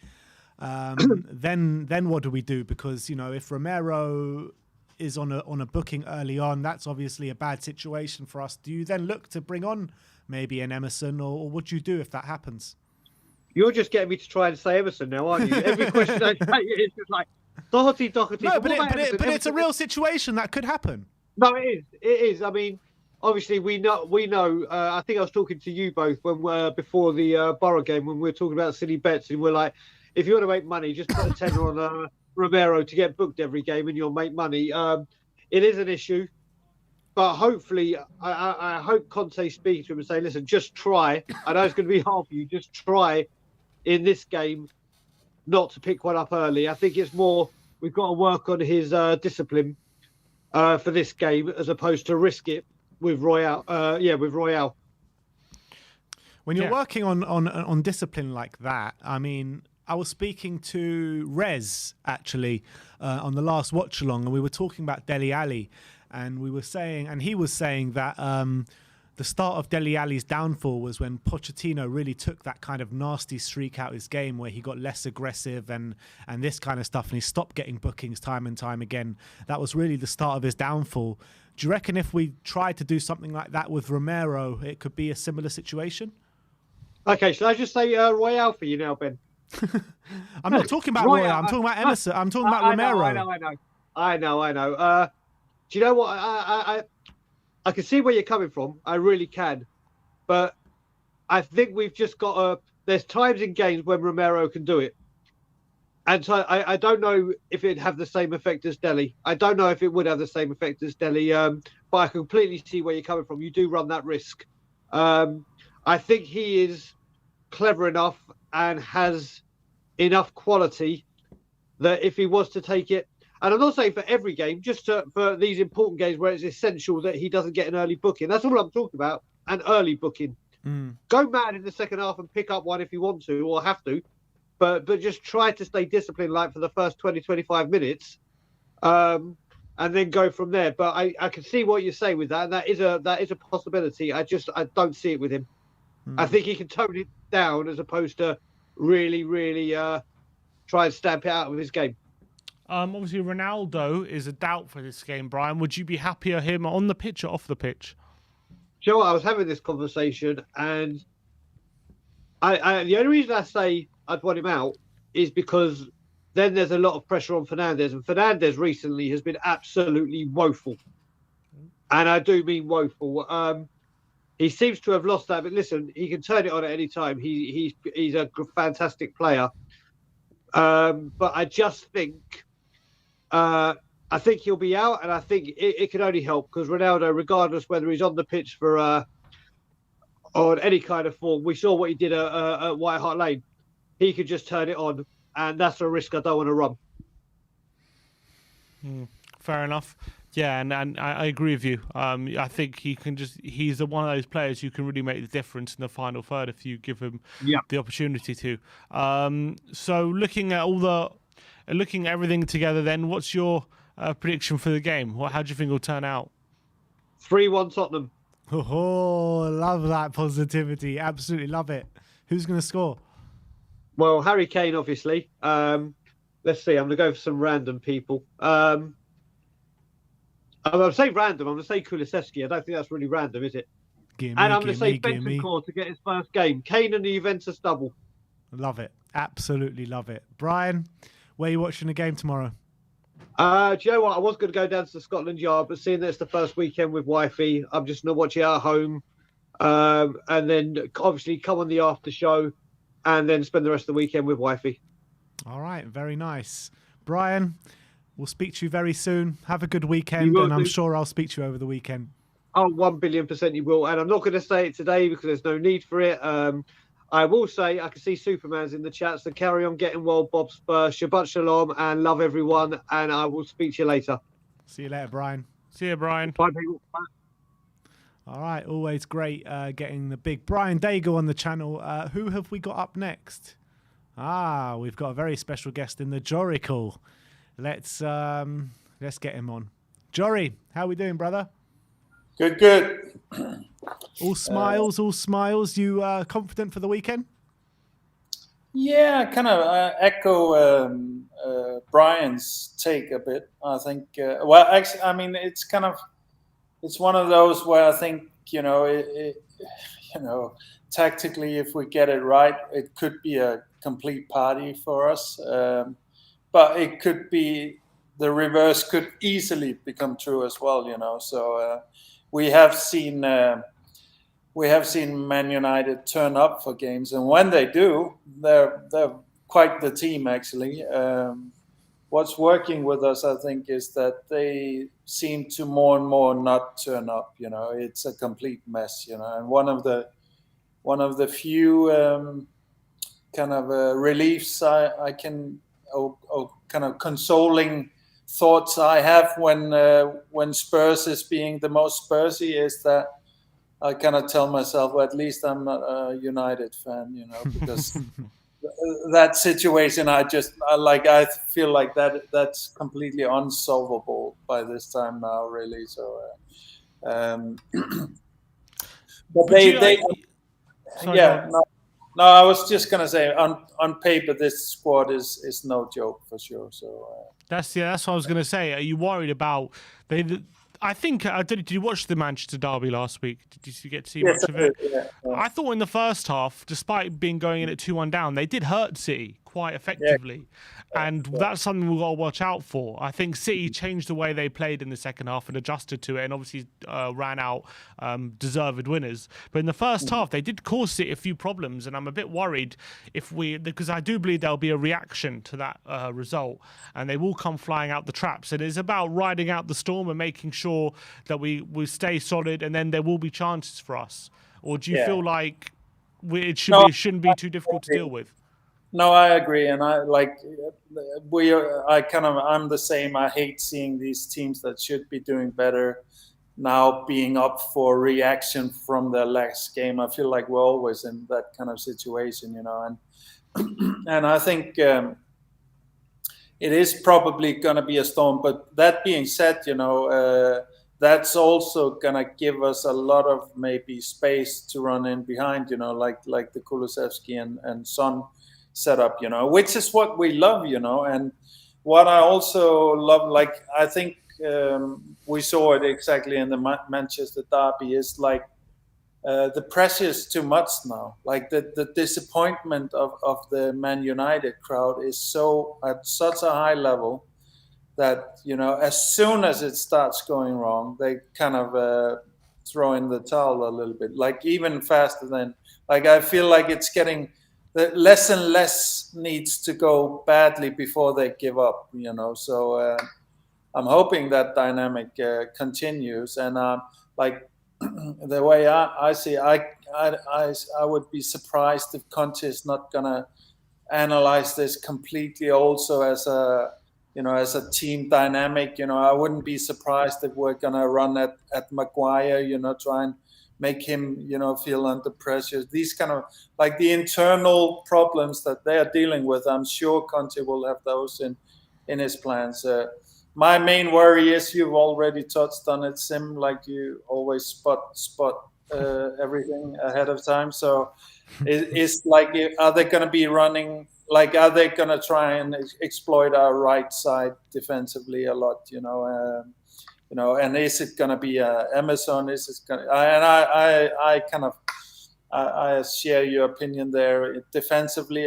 then what do we do? Because if Romero is on a booking early on, that's obviously a bad situation for us. Do you then look to bring on maybe an Emerson, or what do you do if that happens? You're just getting me to try and say Emerson now, aren't you? Every question I say is just like Doherty. No, but it's a real situation that could happen. No, it is. I mean, obviously we know. I think I was talking to you both when before the Borough game when we were talking about silly bets, and we're like, if you want to make money, just put a tenner on Romero to get booked every game, and you'll make money. It is an issue. But hopefully, I hope Conte speaks to him and say, listen, just try. I know it's going to be hard for you. Just try in this game not to pick one up early. I think it's more we've got to work on his discipline for this game as opposed to risk it with Royale. With Royale. When you're working on discipline like that, I mean, I was speaking to Rez, actually, on the last watch-along, and we were talking about Dele Alli. And we were saying, and he was saying that the start of Dele Alli's downfall was when Pochettino really took that kind of nasty streak out his game, where he got less aggressive and this kind of stuff, and he stopped getting bookings time and time again. That was really the start of his downfall. Do you reckon if we tried to do something like that with Romero, it could be a similar situation? Okay, shall I just say Royale for you now, Ben? I'm not talking about Royale. I'm talking about Emerson. I'm talking about Romero. I know. Do you know what? I can see where you're coming from. I really can. But I think we've just got to... There's times in games when Romero can do it. And so I don't know if it'd have the same effect as Dele. I don't know if it would have the same effect as Dele. But I completely see where you're coming from. You do run that risk. I think he is clever enough and has enough quality that if he was to take it... And I'm not saying for every game, just for these important games where it's essential that he doesn't get an early booking. That's all I'm talking about, an early booking. Go mad in the second half and pick up one if you want to or have to, but just try to stay disciplined like for the first 20, 25 minutes and then go from there. But I can see what you're saying with that, and that is a possibility. I don't see it with him. I think he can tone it down as opposed to really, really try and stamp it out of his game. Obviously, Ronaldo is a doubt for this game, Brian. Would you be happier him on the pitch or off the pitch? Do you know what? I was having this conversation, and I the only reason I say I'd want him out is because then there's a lot of pressure on Fernandes, and Fernandes recently has been absolutely woeful. And I do mean woeful. He seems to have lost that, but listen, he can turn it on at any time. He's a fantastic player. But I just think... I think he'll be out, and I think it can only help because Ronaldo, regardless whether he's on the pitch for on any kind of form, we saw what he did at White Hart Lane. He could just turn it on, and that's a risk I don't want to run. Fair enough. Yeah, and I agree with you. I think he's one of those players who can really make the difference in the final third if you give him the opportunity to. So looking at everything together, then what's your prediction for the game? How do you think it'll turn out? 3-1 Tottenham. Oh, love that positivity. Absolutely love it. Who's going to score? Well, Harry Kane, obviously. Let's see. I'm going to go for some random people. I'm going to say random. I'm going to say Kulusevski. I don't think that's really random, is it? And I'm going to say Bentancur to get his first game. Kane and the Juventus double. Love it. Absolutely love it. Brian, where are you watching the game tomorrow? Do you know what? I was going to go down to the Scotland Yard, but seeing that it's the first weekend with wifey, I'm just going to watch it at home. And then obviously come on the after show and then spend the rest of the weekend with wifey. All right. Very nice. Brian, we'll speak to you very soon. Have a good weekend, and I'm sure I'll speak to you over the weekend. Oh, 1,000,000,000% you will. And I'm not going to say it today because there's no need for it. I will say, I can see Superman's in the chat, so carry on getting well, Bob Spur. Shabbat Shalom, and love everyone. And I will speak to you later. See you later, Brian. See you, Brian. Bye, people. Bye. All right. Always great getting the big Brian Daigle on the channel. Who have we got up next? We've got a very special guest in the Jorical. Let's get him on. Jory, how we doing, brother? Good. All smiles, all smiles. You confident for the weekend? Yeah, kind of echo Brian's take a bit. I think. Well, actually, I mean, it's one of those where I think tactically, if we get it right, it could be a complete party for us. But it could be the reverse could easily become true as well. So we have seen Man United turn up for games, and when they do, they're quite the team actually. What's working with us, I think, is that they seem to more and more not turn up. It's a complete mess. And one of the few kind of reliefs I can, kind of consoling thoughts I have when Spurs is being the most Spursy is that I kind of tell myself, well, at least I'm not a United fan, because that situation, I feel like that's completely unsolvable by this time now, really. So, No, I was just gonna say on paper this squad is no joke for sure. So that's what I was gonna say. Are you worried about I think did you watch the Manchester derby last week? Did you get to see much of it? Yeah. I thought in the first half, despite going in at 2-1 down, they did hurt City quite effectively. And that's something we've got to watch out for. I think City changed the way they played in the second half and adjusted to it, and obviously ran out deserved winners. But in the first half, they did cause City a few problems, and I'm a bit worried because I do believe there'll be a reaction to that result, and they will come flying out the traps. And it's about riding out the storm and making sure that we stay solid, and then there will be chances for us. Or do you feel like it shouldn't be too difficult to deal with? No, I agree, and I'm the same. I hate seeing these teams that should be doing better now being up for reaction from their last game. I feel like we're always in that kind of situation, and I think it is probably going to be a storm. But that being said, that's also going to give us a lot of maybe space to run in behind, like the Kulusevski and Son setup, which is what we love, and what I also love, I think we saw it exactly in the Manchester derby, is the pressure is too much now. The disappointment of the Man United crowd is at such a high level that, as soon as it starts going wrong, they kind of throw in the towel a little bit, even faster than, I feel like it's getting less and less needs to go badly before they give up, so I'm hoping that dynamic continues, and the way I see I would be surprised if Conte is not gonna analyze this completely also as a team dynamic. I wouldn't be surprised if we're gonna run at Maguire, try and make him, feel under pressure. These kind of the internal problems that they are dealing with, I'm sure Conte will have those in his plans. My main worry is, you've already touched on it, Sim, you always spot everything ahead of time. So it's are they going to be running? Are they going to try and exploit our right side defensively a lot? And is it going to be Amazon? Is it going? I kind of I share your opinion there. Defensively,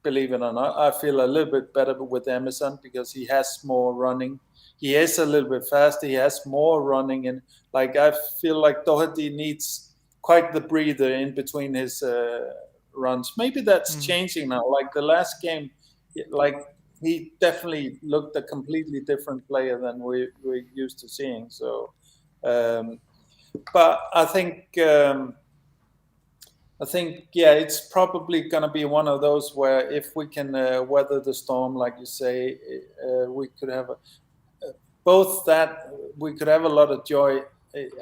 believe it or not, I feel a little bit better with Amazon because he has more running. He is a little bit faster. He has more running, and like I feel like Doherty needs quite the breather in between his runs. Maybe that's changing now. Like the last game, like he definitely looked a completely different player than we're used to seeing. So, but I think yeah, it's probably going to be one of those where if we can weather the storm, like you say, we could have both that we could have a lot of joy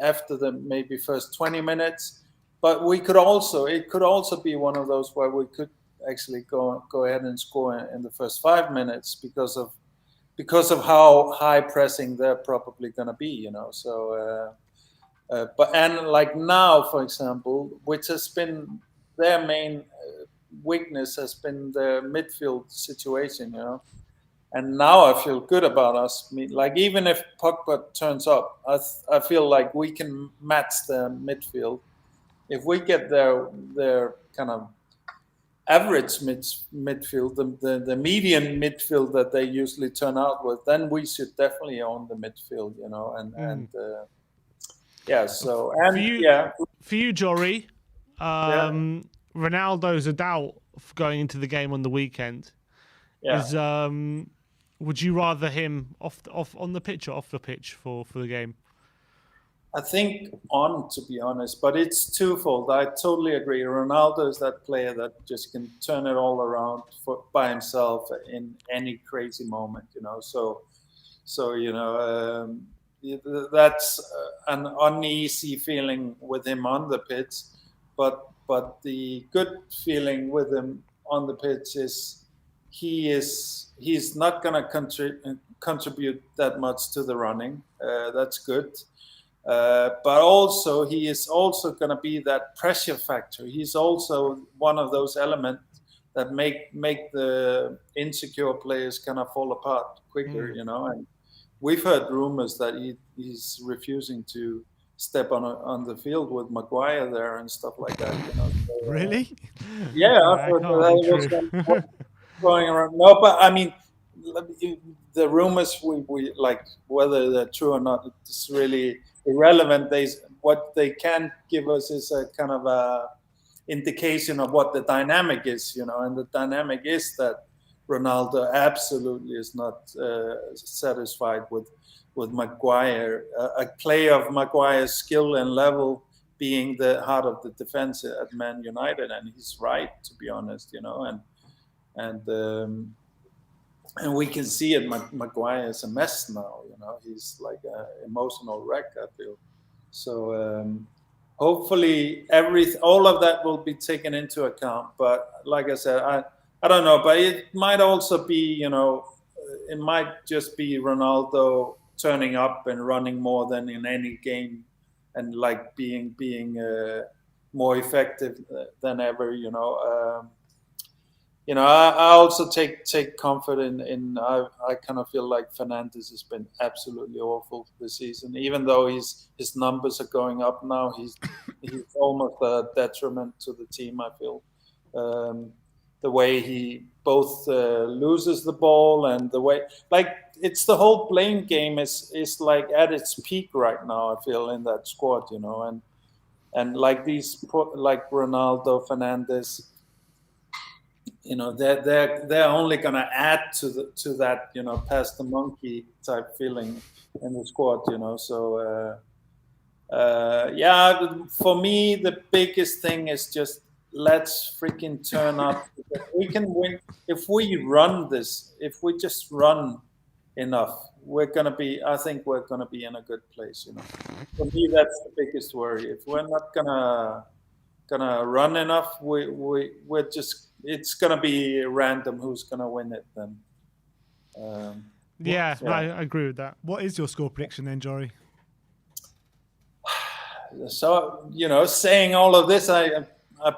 after the maybe first 20 minutes, but it could also be one of those where we could actually go ahead and score in the first 5 minutes because of how high pressing they're probably going to be, So, but like now, for example, which has been their main weakness, has been the midfield situation, And now I feel good about us. Like even if Pogba turns up, I feel like we can match the midfield. If we get their kind of average midfield, the median midfield that they usually turn out with, then we should definitely own the midfield, and yeah. So for you, Jory, Ronaldo's a doubt going into the game on the weekend. Yeah. Would you rather him off on the pitch or off the pitch for the game? I think on, to be honest, but it's twofold. I totally agree. Ronaldo is that player that just can turn it all around by himself in any crazy moment, So that's an uneasy feeling with him on the pitch, but the good feeling with him on the pitch is he's not going to contribute that much to the running. That's good. But also he is also going to be that pressure factor. He's also one of those elements that make the insecure players kind of fall apart quicker, And we've heard rumors that he's refusing to step on the field with Maguire there and stuff like that. So, really? Yeah, I thought that was going around. No, but I mean, the rumors we like whether they're true or not. It's really irrelevant. What they can give us is a kind of a indication of what the dynamic is, And the dynamic is that Ronaldo absolutely is not satisfied with Maguire. A player of Maguire's skill and level being the heart of the defense at Man United, and he's right, to be honest, and we can see it. Maguire is a mess now, He's like an emotional wreck, I feel. So hopefully all of that will be taken into account. But like I said, I don't know. But it might also be, it might just be Ronaldo turning up and running more than in any game, and like being more effective than ever. I also take comfort in I kind of feel like Fernandes has been absolutely awful this season. Even though his numbers are going up now, he's almost a detriment to the team, I feel. The way he both loses the ball and the way, like, it's the whole blame game is like at its peak right now, I feel, in that squad, and like these, like Ronaldo, Fernandes, they're only going to add to that, pass the monkey type feeling in the squad, So for me, the biggest thing is just let's freaking turn up. We can win if we run this. If we just run enough, I think we're gonna be in a good place. For me, that's the biggest worry. If we're not gonna run enough, we're just. It's gonna be random who's gonna win it then. I agree with that. What is your score prediction then, Jory? So saying all of this, I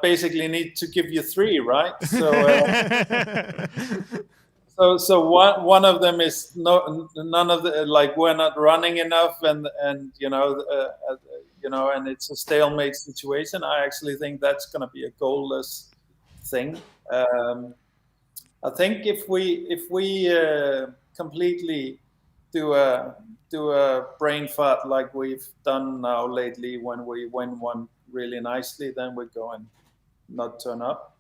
basically need to give you 3, right? So So one of them is none of the, like, we're not running enough, and and it's a stalemate situation. I actually think that's going to be a goalless thing. I think if we completely do a brain fart like we've done now lately, when we win one really nicely, then we go and not turn up.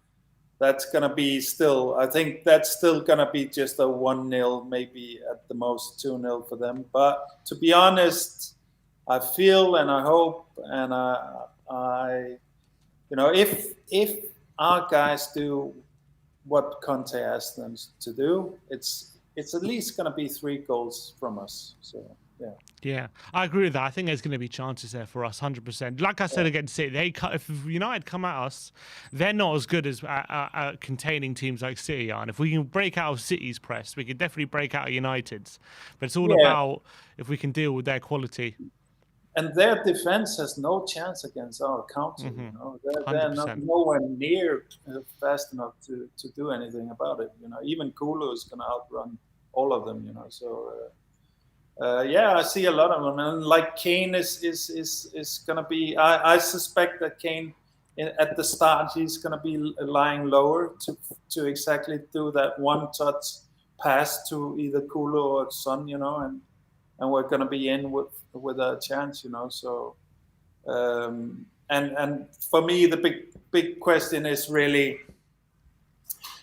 That's going to be still, I think that's still going to be just a 1-0, maybe at the most 2-0 for them. But to be honest, I feel and I hope and I if our guys do what Conte asked them to do, it's at least going to be 3 goals from us. So yeah. Yeah, I agree with that. I think there's going to be chances there for us, 100%. Like I said against City, if United come at us, they're not as good as containing teams like City are. And if we can break out of City's press, we can definitely break out of United's. But it's all about if we can deal with their quality. And their defense has no chance against our counter. Mm-hmm. You know, they're not nowhere near fast enough to do anything about it. You know, even Kulu is going to outrun all of them. You know, so. Yeah, I see a lot of them, and like Kane is going to be. I suspect that Kane, at the start, he's going to be lying lower to exactly do that one-touch pass to either Kulu or Son, you know, and we're going to be in with a chance, you know. So, and for me, the big question is really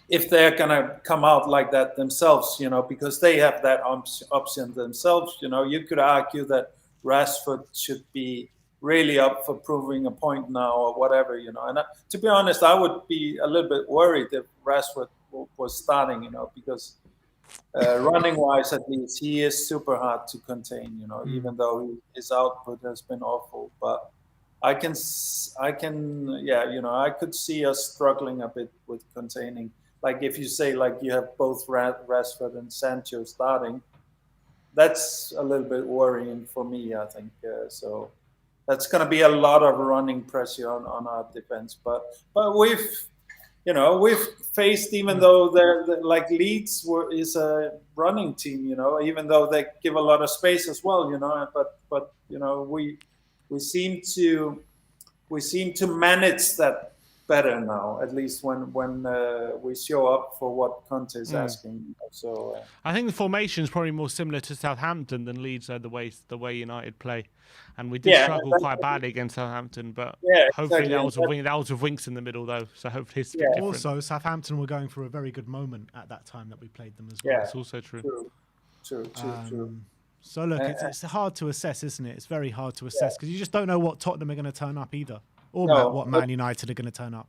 if they're going to come out like that themselves, you know, because they have that option themselves. You know, you could argue that Rashford should be really up for proving a point now or whatever, you know. And to be honest, I would be a little bit worried if Rashford was starting, you know, because running-wise, at least, he is super hard to contain, you know, even though his output has been awful. But I can, yeah, you know, I could see us struggling a bit with containing. Like if you say like you have both Rashford and Sancho starting, that's a little bit worrying for me, I think. So that's going to be a lot of running pressure on our defense. But we've faced, even though they're like Leeds is a running team, you know, even though they give a lot of space as well, you know. But you know, we seem to manage that better now, at least when we show up for what Conte is asking. So I think the formation is probably more similar to Southampton than Leeds, the way United play, and we did struggle quite badly against Southampton. But hopefully that was with Winks in the middle, though. So hopefully it's a bit different. Also, Southampton were going through a very good moment at that time that we played them as well. Yeah, that's also true. True. So look, it's hard to assess, isn't it? It's very hard to assess because you just don't know what Tottenham are going to turn up either, or what Man United are going to turn up.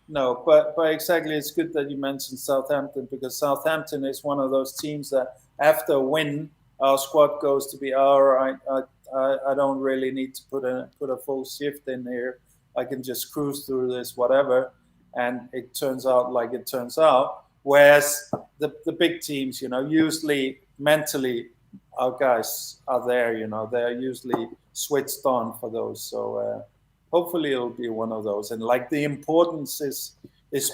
No, but exactly, it's good that you mentioned Southampton, because Southampton is one of those teams that after a win, our squad goes to be all right. I don't really need to put a full shift in here. I can just cruise through this, whatever, and it turns out like it turns out. Whereas the big teams, you know, usually mentally our guys are there. You know, they're usually switched on for those. So. Hopefully it'll be one of those, and like the importance is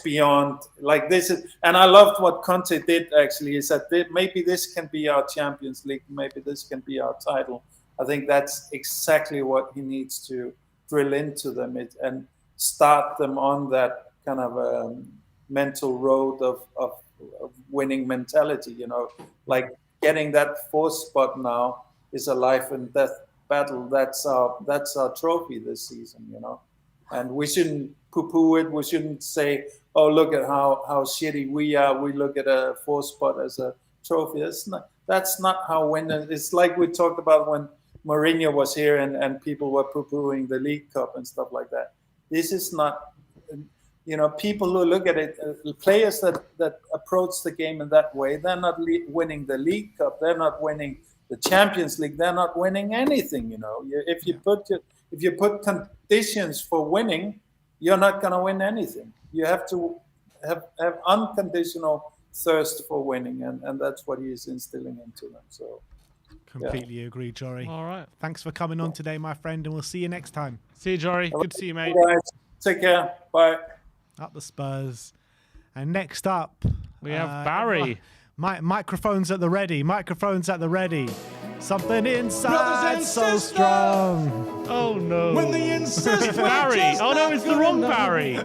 beyond like this is, and I loved what Conte did actually. He said maybe this can be our Champions League, maybe this can be our title. I think that's exactly what he needs to drill into them and start them on that kind of mental road of winning mentality. You know, like getting that 4th spot now is a life and death battle. That's our trophy this season, you know, and we shouldn't poo-poo it. We shouldn't say, oh, look at how shitty we are. We look at a 4th spot as a trophy. That's not how winning. It's like we talked about when Mourinho was here and people were poo-pooing the League Cup and stuff like that. This is not, you know, people who look at it, players that approach the game in that way, they're not winning the League Cup. They're not winning the Champions League. They're not winning anything, you know. If you put conditions for winning, you're not going to win anything. You have to have unconditional thirst for winning, and that's what he's instilling into them. So completely agree, Jory. All right, thanks for coming on today, my friend, and we'll see you next time. See you, Jory. Good to see you, mate. All right. Take care. Bye. Up the Spurs. And next up we have Barry. Microphones at the ready. Microphones at the ready. Something inside Brothers and so sisters. strong. Oh no. When the incest It's Barry. Oh no, it's the wrong Barry.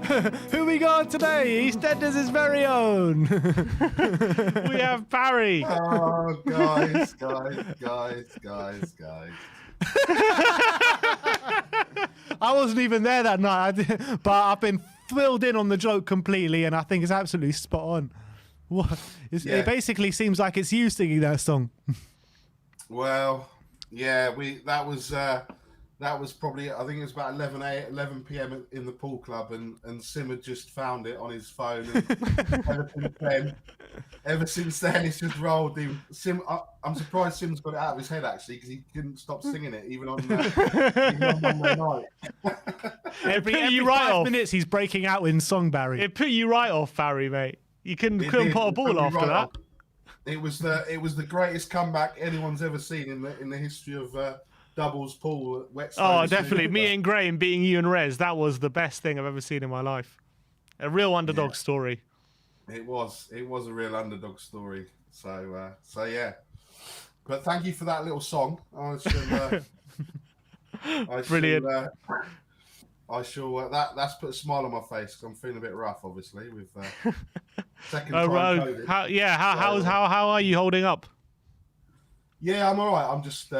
Who we got today? EastEnders' his very own. We have Barry. Oh, guys. I wasn't even there that night, but I've been filled in on the joke completely, and I think it's absolutely spot on. What? Yeah. It basically seems like it's you singing that song. Well, yeah, that was probably, I think it was about 11 p.m. in the pool club, and Sim had just found it on his phone. And ever since then, it's just rolled. I'm surprised Sim's got it out of his head actually, because he couldn't stop singing it even on Monday night. Every right 5 off. minutes, he's breaking out in song, Barry. It put you right off, Barry, mate. You couldn't It put did. a It ball put me after right that. off. It was the greatest comeback anyone's ever seen in the history of doubles pool at Whetstone. Oh, definitely. Me and Graham beating you and Rez, that was the best thing I've ever seen in my life. A real underdog story. It was a real underdog story. So yeah. But thank you for that little song. Brilliant. That's put a smile on my face because I'm feeling a bit rough, obviously, with second Oh, time COVID. How are you holding up? Yeah, I'm all right. I'm just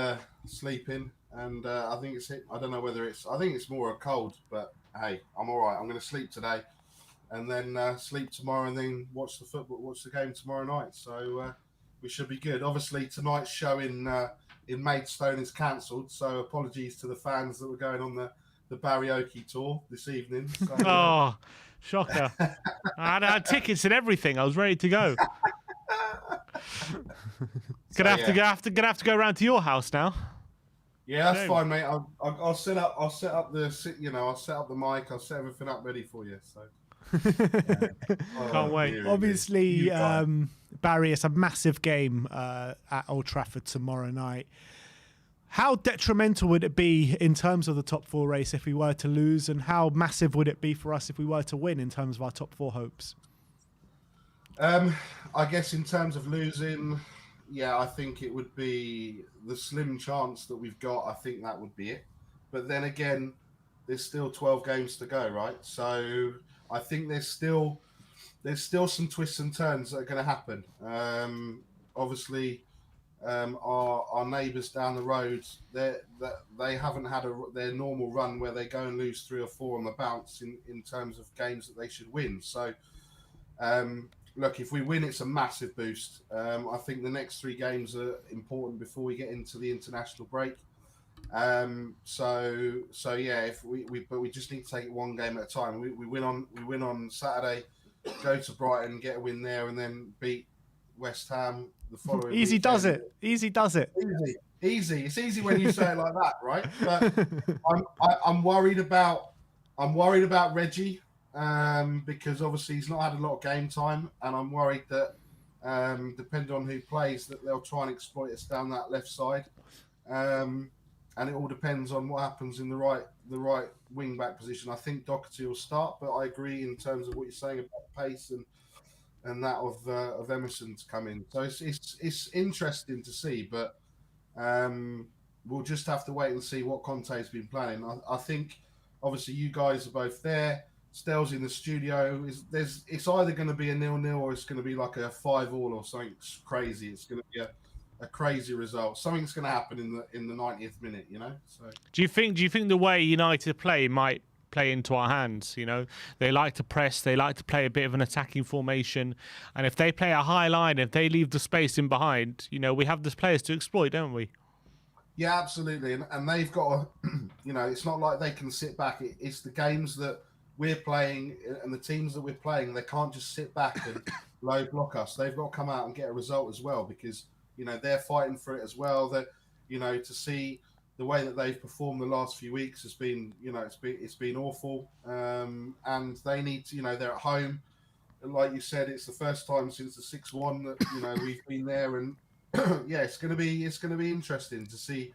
sleeping, and I think I don't know whether I think it's more a cold, but hey, I'm all right. I'm going to sleep today, and then sleep tomorrow, and then watch the game tomorrow night. So we should be good. Obviously, tonight's show in Maidstone is cancelled, so apologies to the fans that were going on the karaoke tour this evening. So, Oh, shocker. I had tickets and everything. I was ready to go. Gonna have to go around to your house now. Yeah, that's Shame. fine, mate. I'll set up the I'll set up the mic. I'll set everything up ready for you. So Can't wait. dearie, Obviously, you guys. Barry, it's a massive game at Old Trafford tomorrow night. How detrimental would it be in terms of the top four race if we were to lose, and how massive would it be for us if we were to win in terms of our top four hopes? I guess in terms of losing, yeah, I think it would be the slim chance that we've got. I think that would be it. But then again, there's still 12 games to go, right? So I think there's still some twists and turns that are going to happen. Obviously, our neighbours down the road, they haven't had their normal run where they go and lose 3 or 4 on the bounce in terms of games that they should win. So, look, if we win, it's a massive boost. I think the next 3 games are important before we get into the international break. So yeah, but we just need to take it one game at a time. We win on Saturday, go to Brighton, get a win there, and then beat West Ham the following. Easy weekend. does it. Easy does it. Easy. It's easy when you say it like that, right? But I'm worried about Reggie because obviously he's not had a lot of game time, and I'm worried that depending on who plays, that they'll try and exploit us down that left side. And it all depends on what happens in the right wing back position. I think Doherty will start, but I agree in terms of what you're saying about pace and that of Emerson to come in. So it's interesting to see, but we'll just have to wait and see what Conte's been planning. I think obviously you guys are both there. Stell's in the studio. It's either going to be a 0-0 or it's going to be like a 5-5 or something crazy. It's going to be a crazy result. Something's going to happen in the 90th minute, you know. So Do you think the way United play might play into our hands? You know, they like to press, they like to play a bit of an attacking formation, and if they play a high line, if they leave the space in behind, you know, we have the players to exploit, don't we? yeah, absolutely. And they've got to, you know, it's not like they can sit back. It's the games that we're playing and the teams that we're playing. They can't just sit back and low block us. They've got to come out and get a result as well, because you know they're fighting for it as well. That, you know, to see the way that they've performed the last few weeks has been, you know, it's been awful. And they need to, you know, they're at home. Like you said, it's the first time since the 6-1 that, you know, we've been there, and yeah, it's going to be interesting to see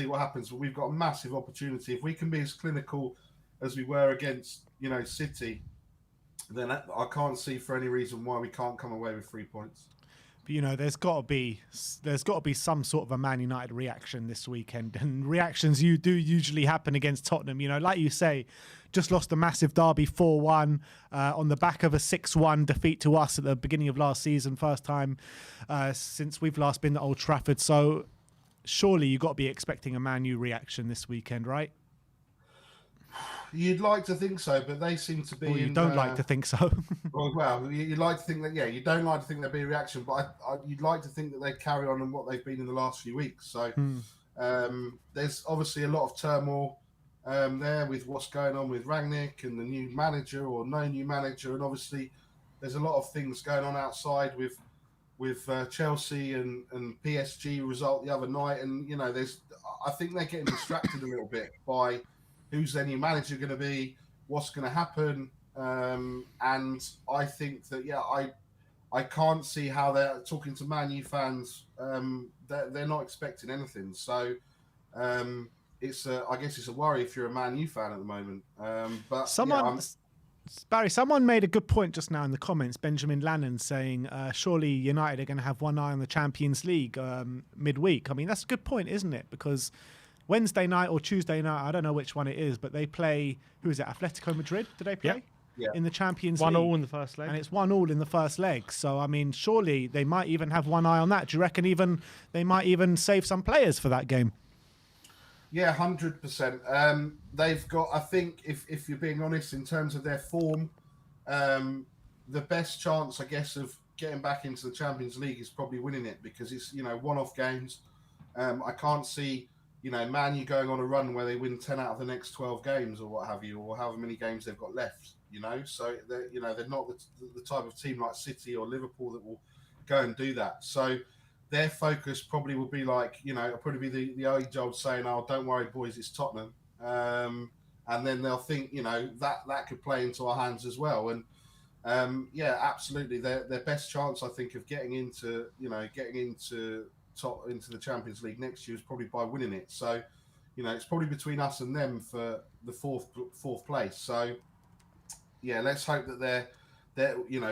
what happens. But we've got a massive opportunity if we can be as clinical as we were against, you know, City. Then I can't see for any reason why we can't come away with 3 points. You know, there's got to be some sort of a Man United reaction this weekend, and reactions do usually happen against Tottenham. You know, like you say, just lost a massive derby 4-1 on the back of a 6-1 defeat to us at the beginning of last season, first time since we've last been at Old Trafford. So surely you've got to be expecting a Man U reaction this weekend, right? You'd like to think so, but they seem to be. Or you don't like to think so. well, you'd like to think that, you don't like to think there'd be a reaction, but you'd like to think that they'd carry on what they've been in the last few weeks. So there's obviously a lot of turmoil there with what's going on with Rangnick and the new manager or no new manager, and obviously there's a lot of things going on outside with Chelsea and PSG result the other night, and you know, I think they're getting distracted a little bit by who's their new manager going to be, what's going to happen, and I think that I can't see how they're talking to Man U fans. They're not expecting anything, so I guess it's a worry if you're a Man U fan at the moment. But Barry, someone made a good point just now in the comments. Benjamin Lannon saying, surely United are going to have one eye on the Champions League midweek. I mean, that's a good point, isn't it? Because Wednesday night or Tuesday night, I don't know which one it is, but they play, who is it, Atletico Madrid? Do they play? Yeah. In the Champions League? 1-1 in the first leg. And it's 1-1 in the first leg. So, I mean, surely they might even have one eye on that. Do you reckon they might even save some players for that game? Yeah, 100%. They've got, I think, if you're being honest, in terms of their form, the best chance, I guess, of getting back into the Champions League is probably winning it, because it's, one-off games. I can't see, Man U going on a run where they win 10 out of the next 12 games or what have you, or however many games they've got left, So, they're not the type of team like City or Liverpool that will go and do that. So their focus probably will be like, it'll probably be the age-old saying, oh, don't worry, boys, it's Tottenham. And then they'll think, that could play into our hands as well. And, absolutely. Their best chance, I think, of getting into the Champions League next year is probably by winning it. So, it's probably between us and them for the fourth place. So, yeah, let's hope that they're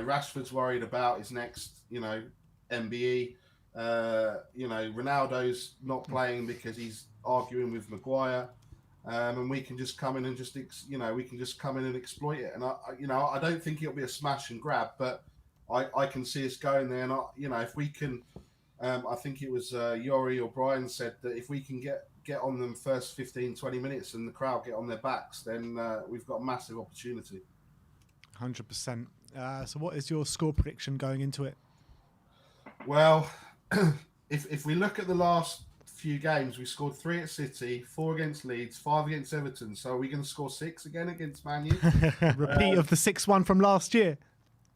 Rashford's worried about his next, MBE. Ronaldo's not playing because he's arguing with Maguire, and we can just come in and and exploit it. And I don't think it'll be a smash and grab, but I can see us going there. And if we can, I think it was Yori or Brian said that if we can get on them first 15-20 minutes and the crowd get on their backs, then we've got a massive opportunity. 100%. So what is your score prediction going into it? Well, if we look at the last few games, we scored 3 at City, 4 against Leeds, 5 against Everton. So are we going to score 6 again against Man U? Repeat of the 6-1 from last year.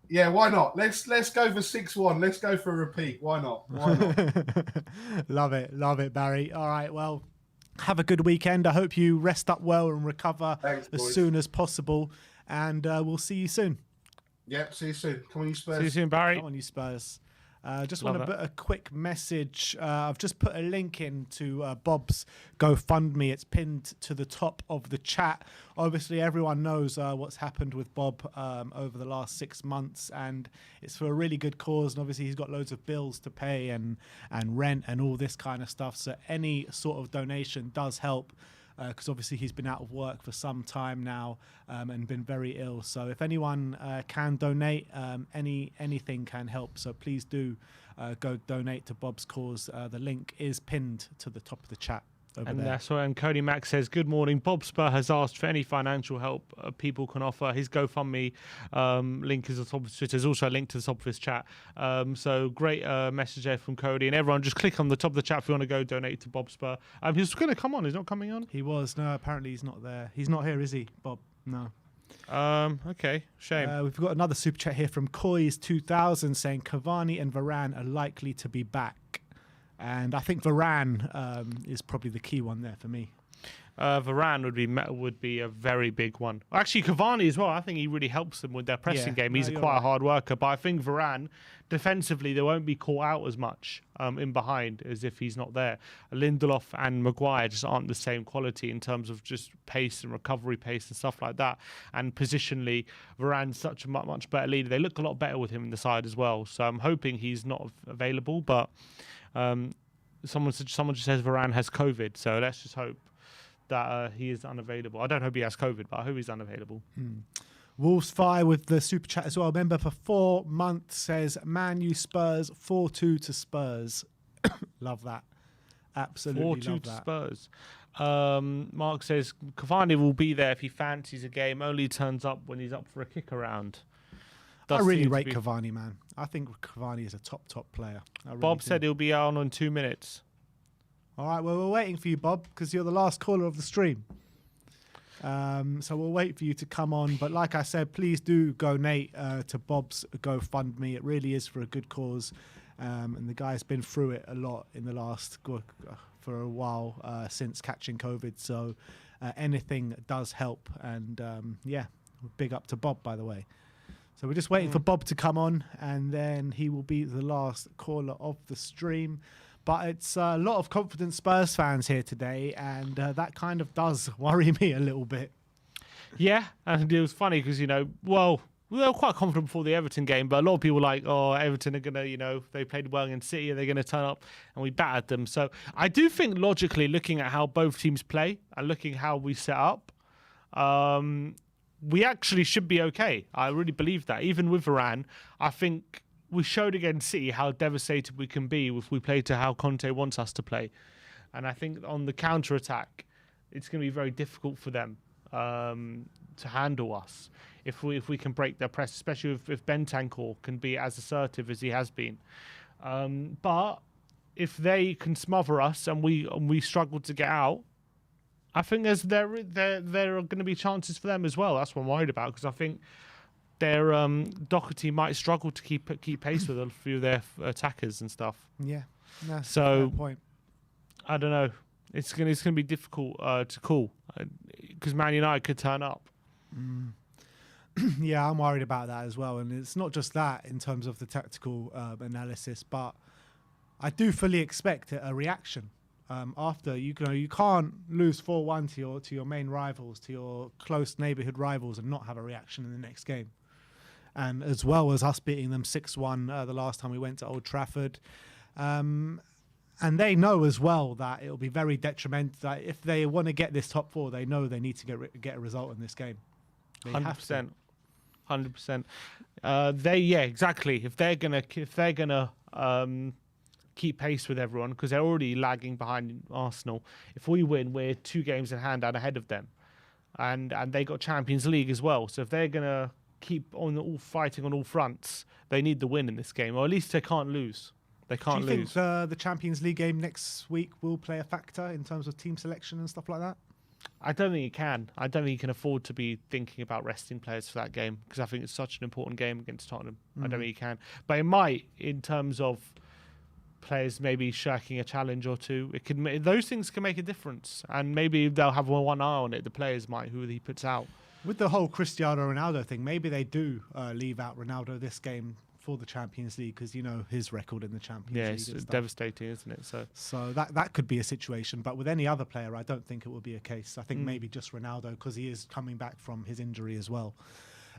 Yeah, why not? Let's go for 6-1. Let's go for a repeat. Why not? Love it, Barry. All right, well, have a good weekend. I hope you rest up well and recover as soon as possible. And we'll see you soon. Yep, see you soon. Come on, you Spurs. See you soon, Barry. Come on, you Spurs. Just want to put a quick message. I've just put a link into Bob's GoFundMe. It's pinned to the top of the chat. Obviously, everyone knows what's happened with Bob over the last 6 months, and it's for a really good cause. And obviously, he's got loads of bills to pay and rent and all this kind of stuff. So any sort of donation does help. Because obviously he's been out of work for some time now and been very ill. So if anyone can donate, anything can help. So please do go donate to Bob's cause. The link is pinned to the top of the chat. And that's right. And Cody Max says, good morning. Bob Spur has asked for any financial help people can offer. His GoFundMe link is at the top of Twitter. There's also a link to the top of his chat. So great message there from Cody. And everyone, just click on the top of the chat if you want to go donate to Bob Spur. He's going to come on. He's not coming on? He was. No, apparently he's not there. He's not here, is he, Bob? No. Okay, shame. We've got another super chat here from COYS 2000 saying Cavani and Varane are likely to be back. And I think Varane is probably the key one there for me. Varane would be a very big one. Actually, Cavani as well. I think he really helps them with their pressing game. He's quite a hard worker, but I think Varane defensively they won't be caught out as much in behind as if he's not there. Lindelof and Maguire just aren't the same quality in terms of just pace and recovery pace and stuff like that. And positionally, Varane's such a much better leader. They look a lot better with him in the side as well. So I'm hoping he's not available, but someone just says Varane has COVID. So let's just hope that he is unavailable. I don't hope he has COVID, but I hope he's unavailable. Wolves Fire with the super chat as well. Member for 4 months says Man U Spurs 4-2 to Spurs. Love that. Absolutely 4-2 love to that. Spurs. Mark says Cavani will be there if he fancies a game. Only turns up when he's up for a kick around. I really rate Cavani, man. I think Cavani is a top player. Bob said he'll be out on 2 minutes. All right, well, we're waiting for you, Bob, because you're the last caller of the stream. So we'll wait for you to come on. But like I said, please do donate to Bob's GoFundMe. It really is for a good cause. And the guy's been through it a lot in the last, for a while, since catching COVID. So anything does help. And big up to Bob, by the way. So we're just waiting for Bob to come on, and then he will be the last caller of the stream. But it's a lot of confident Spurs fans here today, and that kind of does worry me a little bit. Yeah, and it was funny because, we were quite confident before the Everton game, but a lot of people were like, oh, Everton are going to, they played well against City, they're going to turn up, and we battered them. So I do think logically, looking at how both teams play and looking how we set up, we actually should be okay. I really believe that. Even with Varane, I think we showed against City how devastated we can be if we play to how Conte wants us to play. And I think on the counter-attack, it's going to be very difficult for them to handle us if we can break their press, especially if Bentancur can be as assertive as he has been. But if they can smother us and we struggle to get out, I think there are going to be chances for them as well. That's what I'm worried about, because I think their Doherty might struggle to keep pace with a few of their attackers and stuff. Yeah, that's so a fair point. I don't know. It's gonna be difficult to call because Man United could turn up. Yeah, I'm worried about that as well, and it's not just that in terms of the tactical analysis, but I do fully expect a reaction after you can't lose 4-1 to your main rivals, to your close neighbourhood rivals, and not have a reaction in the next game. And as well as us beating them 6-1 the last time we went to Old Trafford. And they know as well that it'll be very detrimental. That if they want to get this top 4, they know they need to get a result in this game. 100%. 100%. Exactly. If they're gonna keep pace with everyone, because they're already lagging behind Arsenal. If we win, we're 2 games in hand and ahead of them, and they got Champions League as well. So if they're gonna keep on all fighting on all fronts, they need the win in this game, or at least they can't lose. They can't lose. Do you think the Champions League game next week will play a factor in terms of team selection and stuff like that? I don't think it can. I don't think you can afford to be thinking about resting players for that game, because I think it's such an important game against Tottenham. I don't think you can. But it might, in terms of players maybe shirking a challenge or two. Those things can make a difference, and maybe they'll have one eye on it. The players might, who he puts out. With the whole Cristiano Ronaldo thing, maybe they do leave out Ronaldo this game for the Champions League, because his record in the Champions League. Yeah, it's devastating, isn't it? So that could be a situation, but with any other player, I don't think it will be a case. I think maybe just Ronaldo, because he is coming back from his injury as well.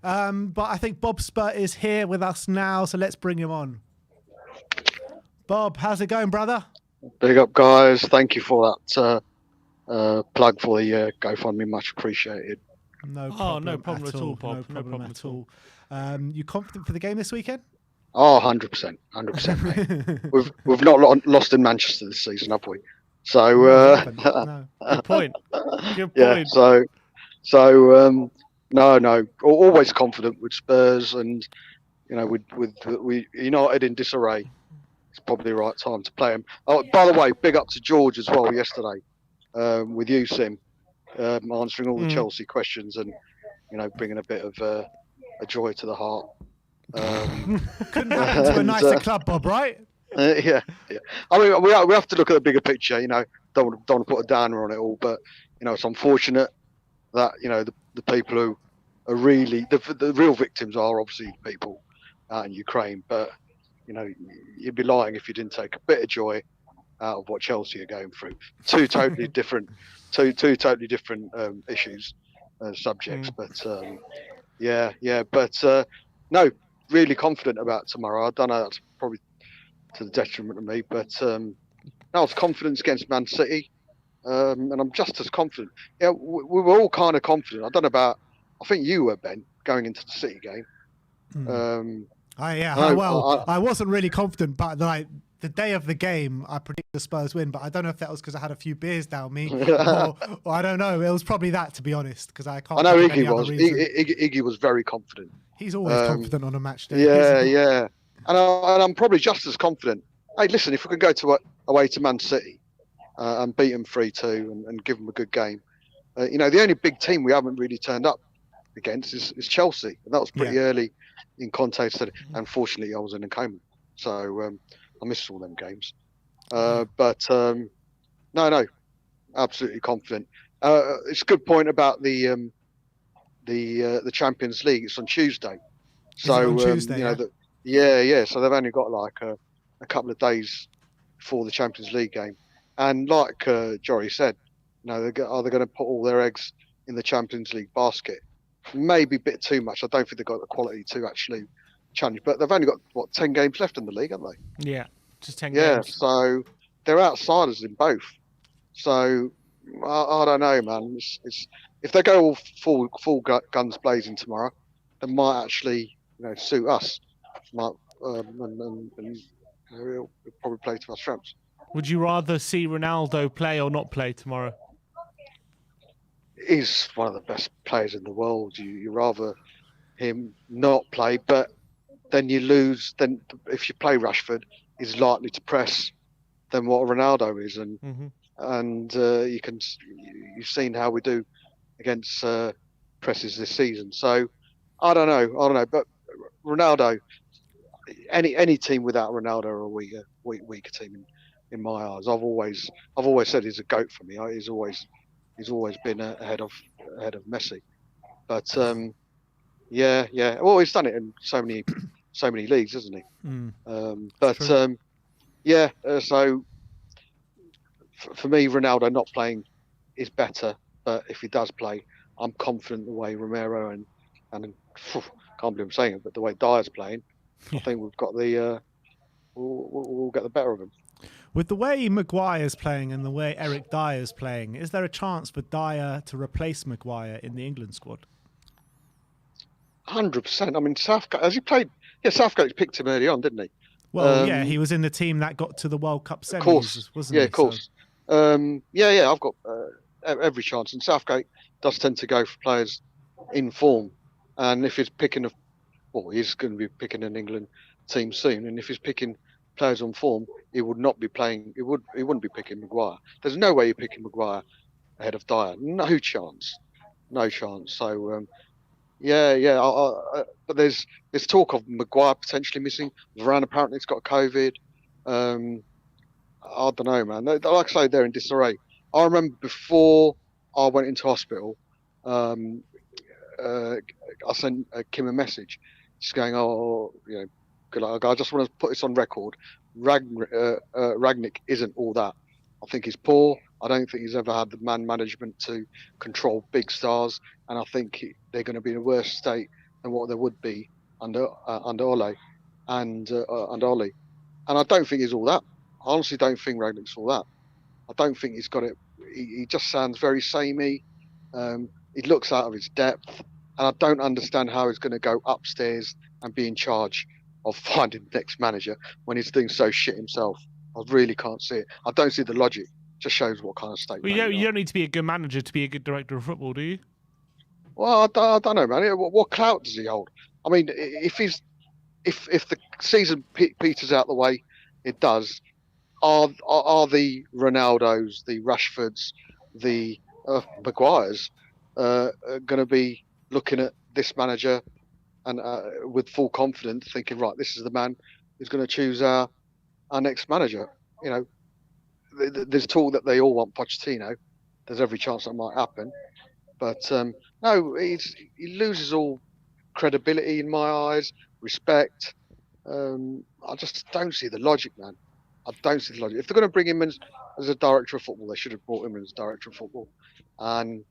But I think Bob Spurt is here with us now, so let's bring him on. Bob, how's it going, brother? Big up, guys. Thank you for that plug for the GoFundMe. Much appreciated. No problem, no problem at all, Bob. No problem at all. You confident for the game this weekend? Oh, 100%. 100%, mate. We've not lost in Manchester this season, have we? So, no. Good point. Good point. Yeah, so no. Always confident with Spurs, and with United in disarray. It's probably the right time to play him. Oh, by the way, big up to George as well yesterday with you, Sim, answering all the Chelsea questions and bringing a bit of a joy to the heart. Couldn't happen to a nicer club, Bob, right? Yeah. I mean, we have to look at the bigger picture. Don't want to put a downer on it all, but it's unfortunate that the people who are really the real victims are obviously people out in Ukraine. But you'd be lying if you didn't take a bit of joy out of what Chelsea are going through. Two totally different issues, subjects. But no, really confident about tomorrow. I don't know, that's probably to the detriment of me, but I was confident against Man City, and I'm just as confident. Yeah, we were all kind of confident. I don't know about. I think you were, Ben, going into the City game. I wasn't really confident, but the day of the game, I predicted the Spurs win, but I don't know if that was because I had a few beers down me, or I don't know. It was probably that, to be honest, because I can't. I know think of Iggy any was. other reason. Iggy was very confident. He's always confident on a match day. Yeah. And I'm probably just as confident. Hey, listen, if we can go away to Man City and beat them 3-2 and give them a good game, the only big team we haven't really turned up against is Chelsea, and that was pretty early in Conte said. Unfortunately, I was in a coma, so I missed all them games. But no, absolutely confident. It's a good point about the Champions League. It's on Tuesday, so on Tuesday, So they've only got like a couple of days before the Champions League game, and like Jory said, are they going to put all their eggs in the Champions League basket? Maybe a bit too much. I don't think they've got the quality to actually challenge. But they've only got 10 games left in the league, haven't they? Yeah, just 10 games. Yeah, so they're outsiders in both. So I don't know, man. It's if they go all full guns blazing tomorrow, they might actually suit us. And we'll probably play to our strengths. Would you rather see Ronaldo play or not play tomorrow? He's one of the best players in the world. You rather him not play, but then you lose. Then if you play Rashford, he's likely to press than what Ronaldo is, and you've seen how we do against presses this season. So I don't know, but Ronaldo, any team without Ronaldo are a weaker team in my eyes. I've always said he's a GOAT for me. He's always been ahead of Messi, but well, he's done it in so many leagues, hasn't he? So for me, Ronaldo not playing is better, but if he does play, I'm confident the way Romero and can't believe I'm saying it, but the way Dyer's playing, I think we've got we'll get the better of him. With the way Maguire's playing and the way Eric Dyer's playing, is there a chance for Dyer to replace Maguire in the England squad? 100%. I mean, Southgate, has he played? Yeah, Southgate picked him early on, didn't he? Well, he was in the team that got to the World Cup semis, of course. wasn't he? Yeah, of course. So. I've got every chance. And Southgate does tend to go for players in form. And if he's picking he's going to be picking an England team soon. And if he's picking players on form, he would not be playing. He wouldn't be picking Maguire. There's no way you're picking Maguire ahead of Dyer. No chance. So but there's talk of Maguire potentially missing. Varane apparently has got COVID. I don't know, man. Like I say, they're in disarray. I remember before I went into hospital, I sent Kim a message, just going, good luck. I just want to put this on record. Ragnick isn't all that. I think he's poor. I don't think he's ever had the man management to control big stars, and I think they're going to be in a worse state than what they would be under Ole and Ollie. And I don't think he's all that. I honestly don't think Ragnick's all that. I don't think he's got it. He just sounds very samey. He looks out of his depth, and I don't understand how he's going to go upstairs and be in charge of finding the next manager when he's doing so shit himself. I really can't see it. I don't see the logic. Just shows what kind of state. Well, you don't need to be a good manager to be a good director of football, do you? Well, I don't know, man. What clout does he hold? I mean, if the season peters out the way it does, are the Ronaldos, the Rashfords, the Maguires going to be looking at this manager and with full confidence, thinking, right, this is the man who's going to choose our next manager? There's talk that they all want Pochettino. there's every chance that might happen. But no, he loses all credibility in my eyes, respect. I just don't see the logic, man. I don't see the logic. If they're going to bring him in as a director of football, they should have brought him in as director of football, and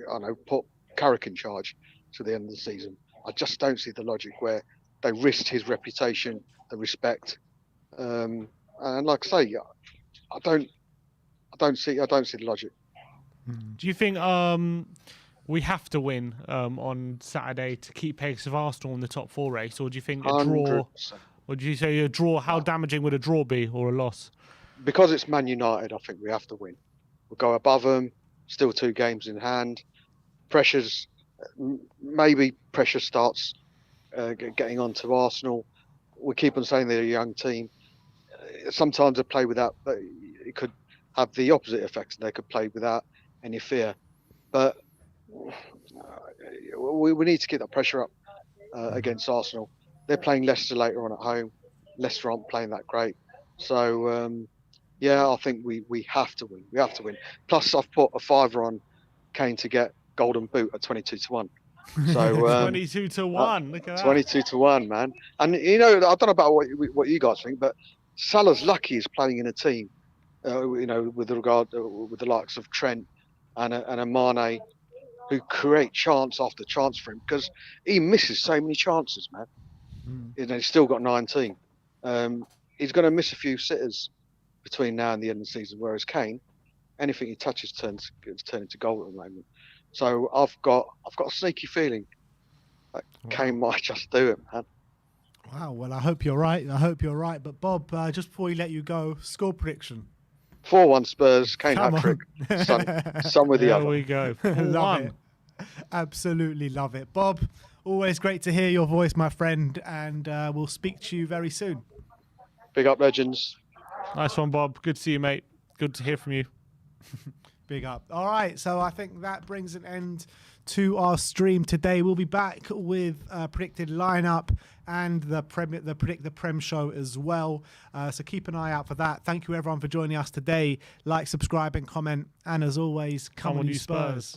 I know put Carrick in charge to the end of the season. I just don't see the logic where they risked his reputation, the respect, and like I say, I don't see the logic. Do you think we have to win on Saturday to keep pace of Arsenal in the top 4 race, or do you think a draw? 100%. Or do you say a draw? How damaging would a draw be, or a loss? Because it's Man United, I think we have to win. We'll go above them. Still 2 games in hand. Maybe pressure starts getting onto Arsenal. We keep on saying they're a young team. Sometimes they play without, but it could have the opposite effects. They could play without any fear. But we need to keep that pressure up against Arsenal. They're playing Leicester later on at home. Leicester aren't playing that great. So, yeah, I think we have to win. We have to win. Plus, I've put a $5 on Kane to get Golden Boot at 22-1. So 22-1. Look at that. 22-1, man. And you know, I don't know about what you guys think, but Salah's lucky he's playing in a team. You know, with the likes of Trent and a Mane, who create chance after chance for him, because he misses so many chances, man. And he's still got 19. He's going to miss a few sitters between now and the end of the season, whereas Kane, anything he touches turns into goal at the moment. So I've got a sneaky feeling that Kane might just do it, man. Wow. Well, I hope you're right. But Bob, just before we let you go, score prediction. 4-1 Spurs. Kane Come hat-trick. Son with the There other. we go. Love it. Absolutely love it. Bob, always great to hear your voice, my friend, and we'll speak to you very soon. Big up, legends. Nice one, Bob. Good to see you, mate. Good to hear from you. Big up. All right, so I think that brings an end to our stream today. We'll be back with predicted lineup and the Predict the Prem show as well. So keep an eye out for that. Thank you everyone for joining us today. Like, subscribe and comment. And as always, come on you Spurs.